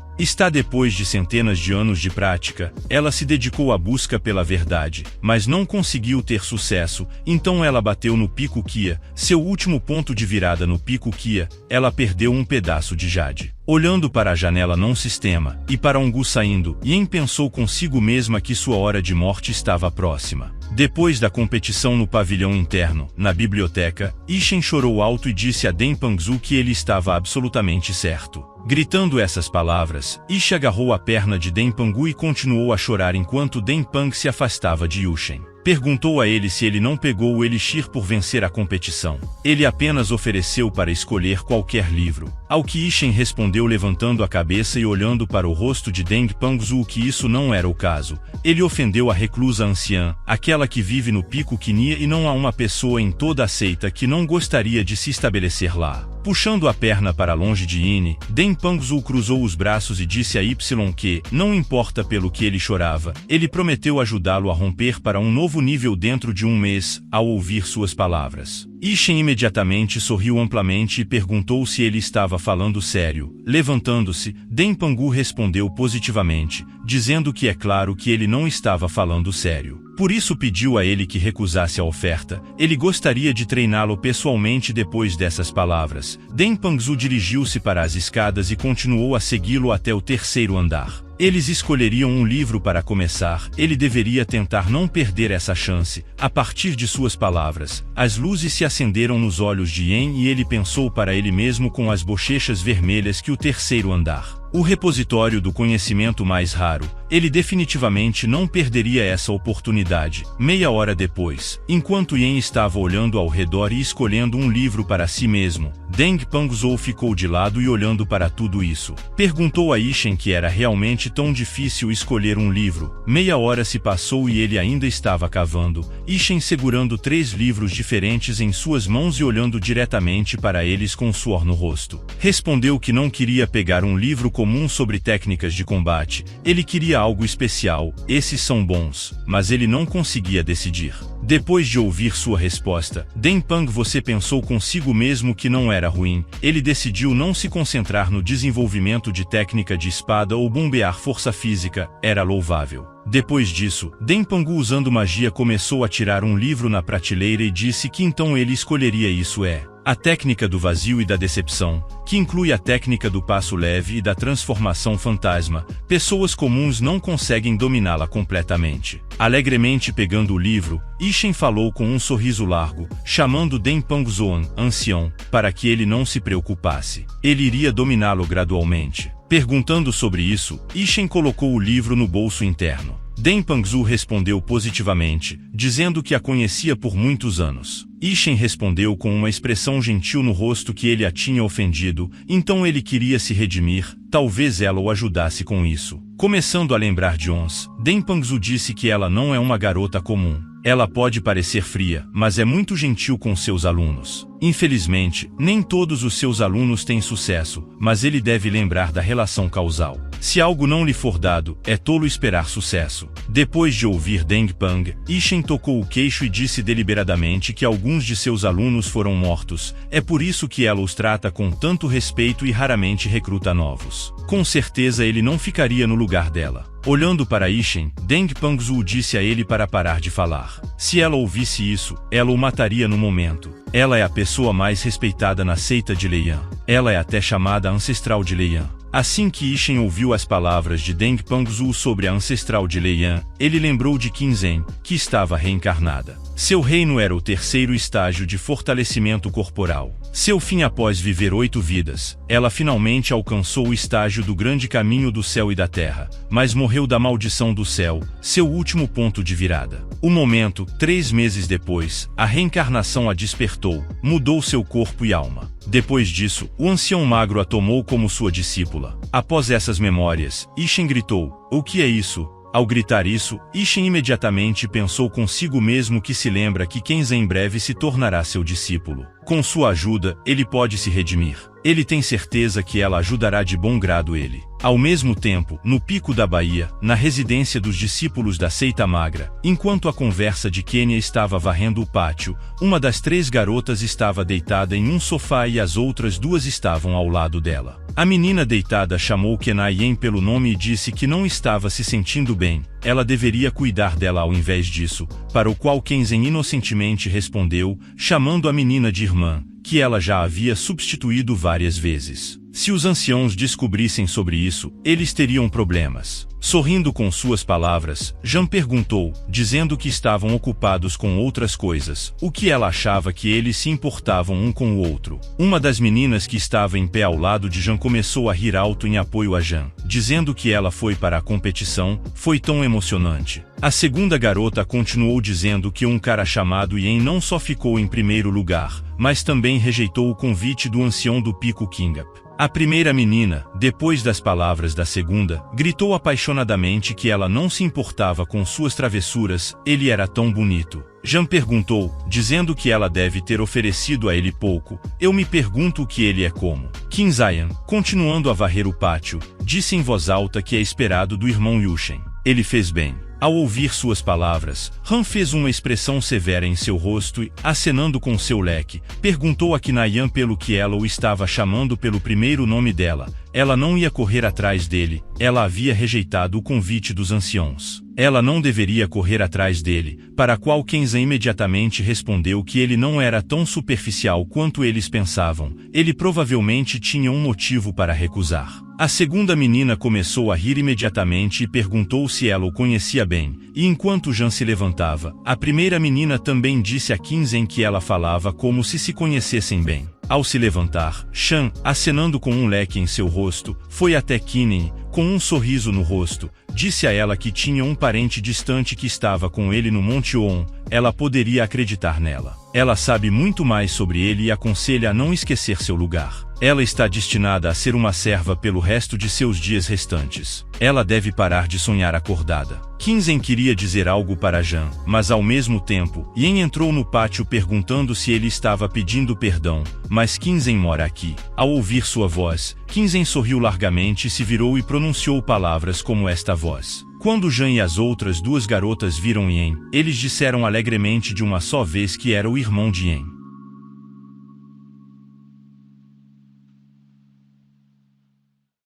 Depois de centenas de anos de prática, ela se dedicou à busca pela verdade, mas não conseguiu ter sucesso, então ela bateu no pico Kia, seu último ponto de virada no pico Kia, ela perdeu um pedaço de jade. Olhando para a janela não sistema, e para Ongu saindo, Yen pensou consigo mesma que sua hora de morte estava próxima. Depois da competição no pavilhão interno, na biblioteca, Ishin chorou alto e disse a Deng Pangzu que ele estava absolutamente certo. Gritando essas palavras, Ishi agarrou a perna de Deng Pangu e continuou a chorar enquanto Deng Pang se afastava de Yushen. Perguntou a ele se ele não pegou o elixir por vencer a competição. Ele apenas ofereceu para escolher qualquer livro. Ao que Ishin respondeu levantando a cabeça e olhando para o rosto de Deng Pangzu que isso não era o caso. Ele ofendeu a reclusa anciã, aquela que vive no Pico Qinia e não há uma pessoa em toda a seita que não gostaria de se estabelecer lá. Puxando a perna para longe de Yin, Deng Pangzu cruzou os braços e disse a Y que, não importa pelo que ele chorava, ele prometeu ajudá-lo a romper para um novo nível dentro de 1 mês, ao ouvir suas palavras. Ishin imediatamente sorriu amplamente e perguntou se ele estava falando sério. Levantando-se, Deng Pangu respondeu positivamente, dizendo que é claro que ele não estava falando sério. Por isso pediu a ele que recusasse a oferta. Ele gostaria de treiná-lo pessoalmente depois dessas palavras. Deng Pangzu dirigiu-se para as escadas e continuou a segui-lo até o 3º andar. Eles escolheriam um livro para começar, ele deveria tentar não perder essa chance. A partir de suas palavras, as luzes se acenderam nos olhos de Yen e ele pensou para ele mesmo com as bochechas vermelhas que o 3º andar. O repositório do conhecimento mais raro, ele definitivamente não perderia essa oportunidade. Meia hora depois, enquanto Yen estava olhando ao redor e escolhendo um livro para si mesmo, Deng Pangzu ficou de lado e olhando para tudo isso. Perguntou a Ishin que era realmente tão difícil escolher um livro. Meia hora se passou e ele ainda estava cavando, Ishin segurando 3 livros diferentes em suas mãos e olhando diretamente para eles com suor no rosto. Respondeu que não queria pegar um livro comum sobre técnicas de combate, ele queria algo especial. Esses são bons, mas ele não conseguia decidir. Depois de ouvir sua resposta, Deng Pang você pensou consigo mesmo que não era ruim, ele decidiu não se concentrar no desenvolvimento de técnica de espada ou bombear força física, era louvável. Depois disso, Deng Pangu usando magia começou a tirar um livro na prateleira e disse que então ele escolheria isso a técnica do vazio e da decepção, que inclui a técnica do passo leve e da transformação fantasma. Pessoas comuns não conseguem dominá-la completamente. Alegremente pegando o livro, Ishin falou com um sorriso largo, chamando Deng Pangzu, ancião, para que ele não se preocupasse. Ele iria dominá-lo gradualmente. Perguntando sobre isso, Ishin colocou o livro no bolso interno. Deng Pangzu respondeu positivamente, dizendo que a conhecia por muitos anos. Ishin respondeu com uma expressão gentil no rosto que ele a tinha ofendido, então ele queria se redimir, talvez ela o ajudasse com isso. Começando a lembrar de Ons, Deng Pangzu disse que ela não é uma garota comum. Ela pode parecer fria, mas é muito gentil com seus alunos. Infelizmente, nem todos os seus alunos têm sucesso, mas ele deve lembrar da relação causal. Se algo não lhe for dado, é tolo esperar sucesso. Depois de ouvir Deng Pang, Ishin tocou o queixo e disse deliberadamente que alguns de seus alunos foram mortos, é por isso que ela os trata com tanto respeito e raramente recruta novos. Com certeza ele não ficaria no lugar dela. Olhando para Ishin, Deng Pangzu disse a ele para parar de falar. Se ela ouvisse isso, ela o mataria no momento. Ela é a pessoa mais respeitada na seita de Lei Yan. Ela é até chamada ancestral de Lei Yan. Assim que Ishen ouviu as palavras de Deng Pangzu sobre a ancestral de Lei Yan, ele lembrou de Qin Zhen, que estava reencarnada. Seu reino era o terceiro estágio de fortalecimento corporal. Seu fim após viver 8 vidas, ela finalmente alcançou o estágio do grande caminho do céu e da terra, mas morreu da maldição do céu, seu último ponto de virada. O momento, 3 meses depois, a reencarnação a despertou, mudou seu corpo e alma. Depois disso, o ancião magro a tomou como sua discípula. Após essas memórias, Ishen gritou: "O que é isso?" Ao gritar isso, Ishen imediatamente pensou consigo mesmo que se lembra que Qin em breve se tornará seu discípulo. Com sua ajuda, ele pode se redimir. Ele tem certeza que ela ajudará de bom grado ele. Ao mesmo tempo, no pico da Bahia, na residência dos discípulos da seita magra, enquanto a conversa de Kenya estava varrendo o pátio, uma das 3 garotas estava deitada em um sofá e as outras 2 estavam ao lado dela. A menina deitada chamou Kenayen pelo nome e disse que não estava se sentindo bem, ela deveria cuidar dela ao invés disso, para o qual Kenzen inocentemente respondeu, chamando a menina de irmã, que ela já havia substituído várias vezes. Se os anciãos descobrissem sobre isso, eles teriam problemas. Sorrindo com suas palavras, Jean perguntou, dizendo que estavam ocupados com outras coisas, o que ela achava que eles se importavam um com o outro. Uma das meninas que estava em pé ao lado de Jean começou a rir alto em apoio a Jean, dizendo que ela foi para a competição, foi tão emocionante. A segunda garota continuou dizendo que um cara chamado Yen não só ficou em primeiro lugar, mas também rejeitou o convite do ancião do Pico Kingap. A primeira menina, depois das palavras da segunda, gritou apaixonadamente que ela não se importava com suas travessuras, ele era tão bonito. Jean perguntou, dizendo que ela deve ter oferecido a ele pouco. Eu me pergunto o que ele é como. Qin Zhan, continuando a varrer o pátio, disse em voz alta que é esperado do irmão Yushen. Ele fez bem. Ao ouvir suas palavras, Han fez uma expressão severa em seu rosto e, acenando com seu leque, perguntou a Kinayan pelo que ela o estava chamando pelo primeiro nome dela. Ela não ia correr atrás dele, ela havia rejeitado o convite dos anciãos. Ela não deveria correr atrás dele, para a qual Kenzan imediatamente respondeu que ele não era tão superficial quanto eles pensavam, ele provavelmente tinha um motivo para recusar. A segunda menina começou a rir imediatamente e perguntou se ela o conhecia bem, e enquanto Jean se levantava, a primeira menina também disse a Kenzan que ela falava como se conhecessem bem. Ao se levantar, Shan, acenando com um leque em seu rosto, foi até Kinen, com um sorriso no rosto, disse a ela que tinha um parente distante que estava com ele no Monte On, ela poderia acreditar nela. Ela sabe muito mais sobre ele e aconselha a não esquecer seu lugar. Ela está destinada a ser uma serva pelo resto de seus dias restantes. Ela deve parar de sonhar acordada. Kenzan queria dizer algo para Jean, mas ao mesmo tempo, Yen entrou no pátio perguntando se ele estava pedindo perdão, mas Kenzan mora aqui. Ao ouvir sua voz, Kenzan sorriu largamente, se virou e pronunciou palavras como esta voz. Quando Jean e as outras 2 garotas viram Yen, eles disseram alegremente de uma só vez que era o irmão de Yen.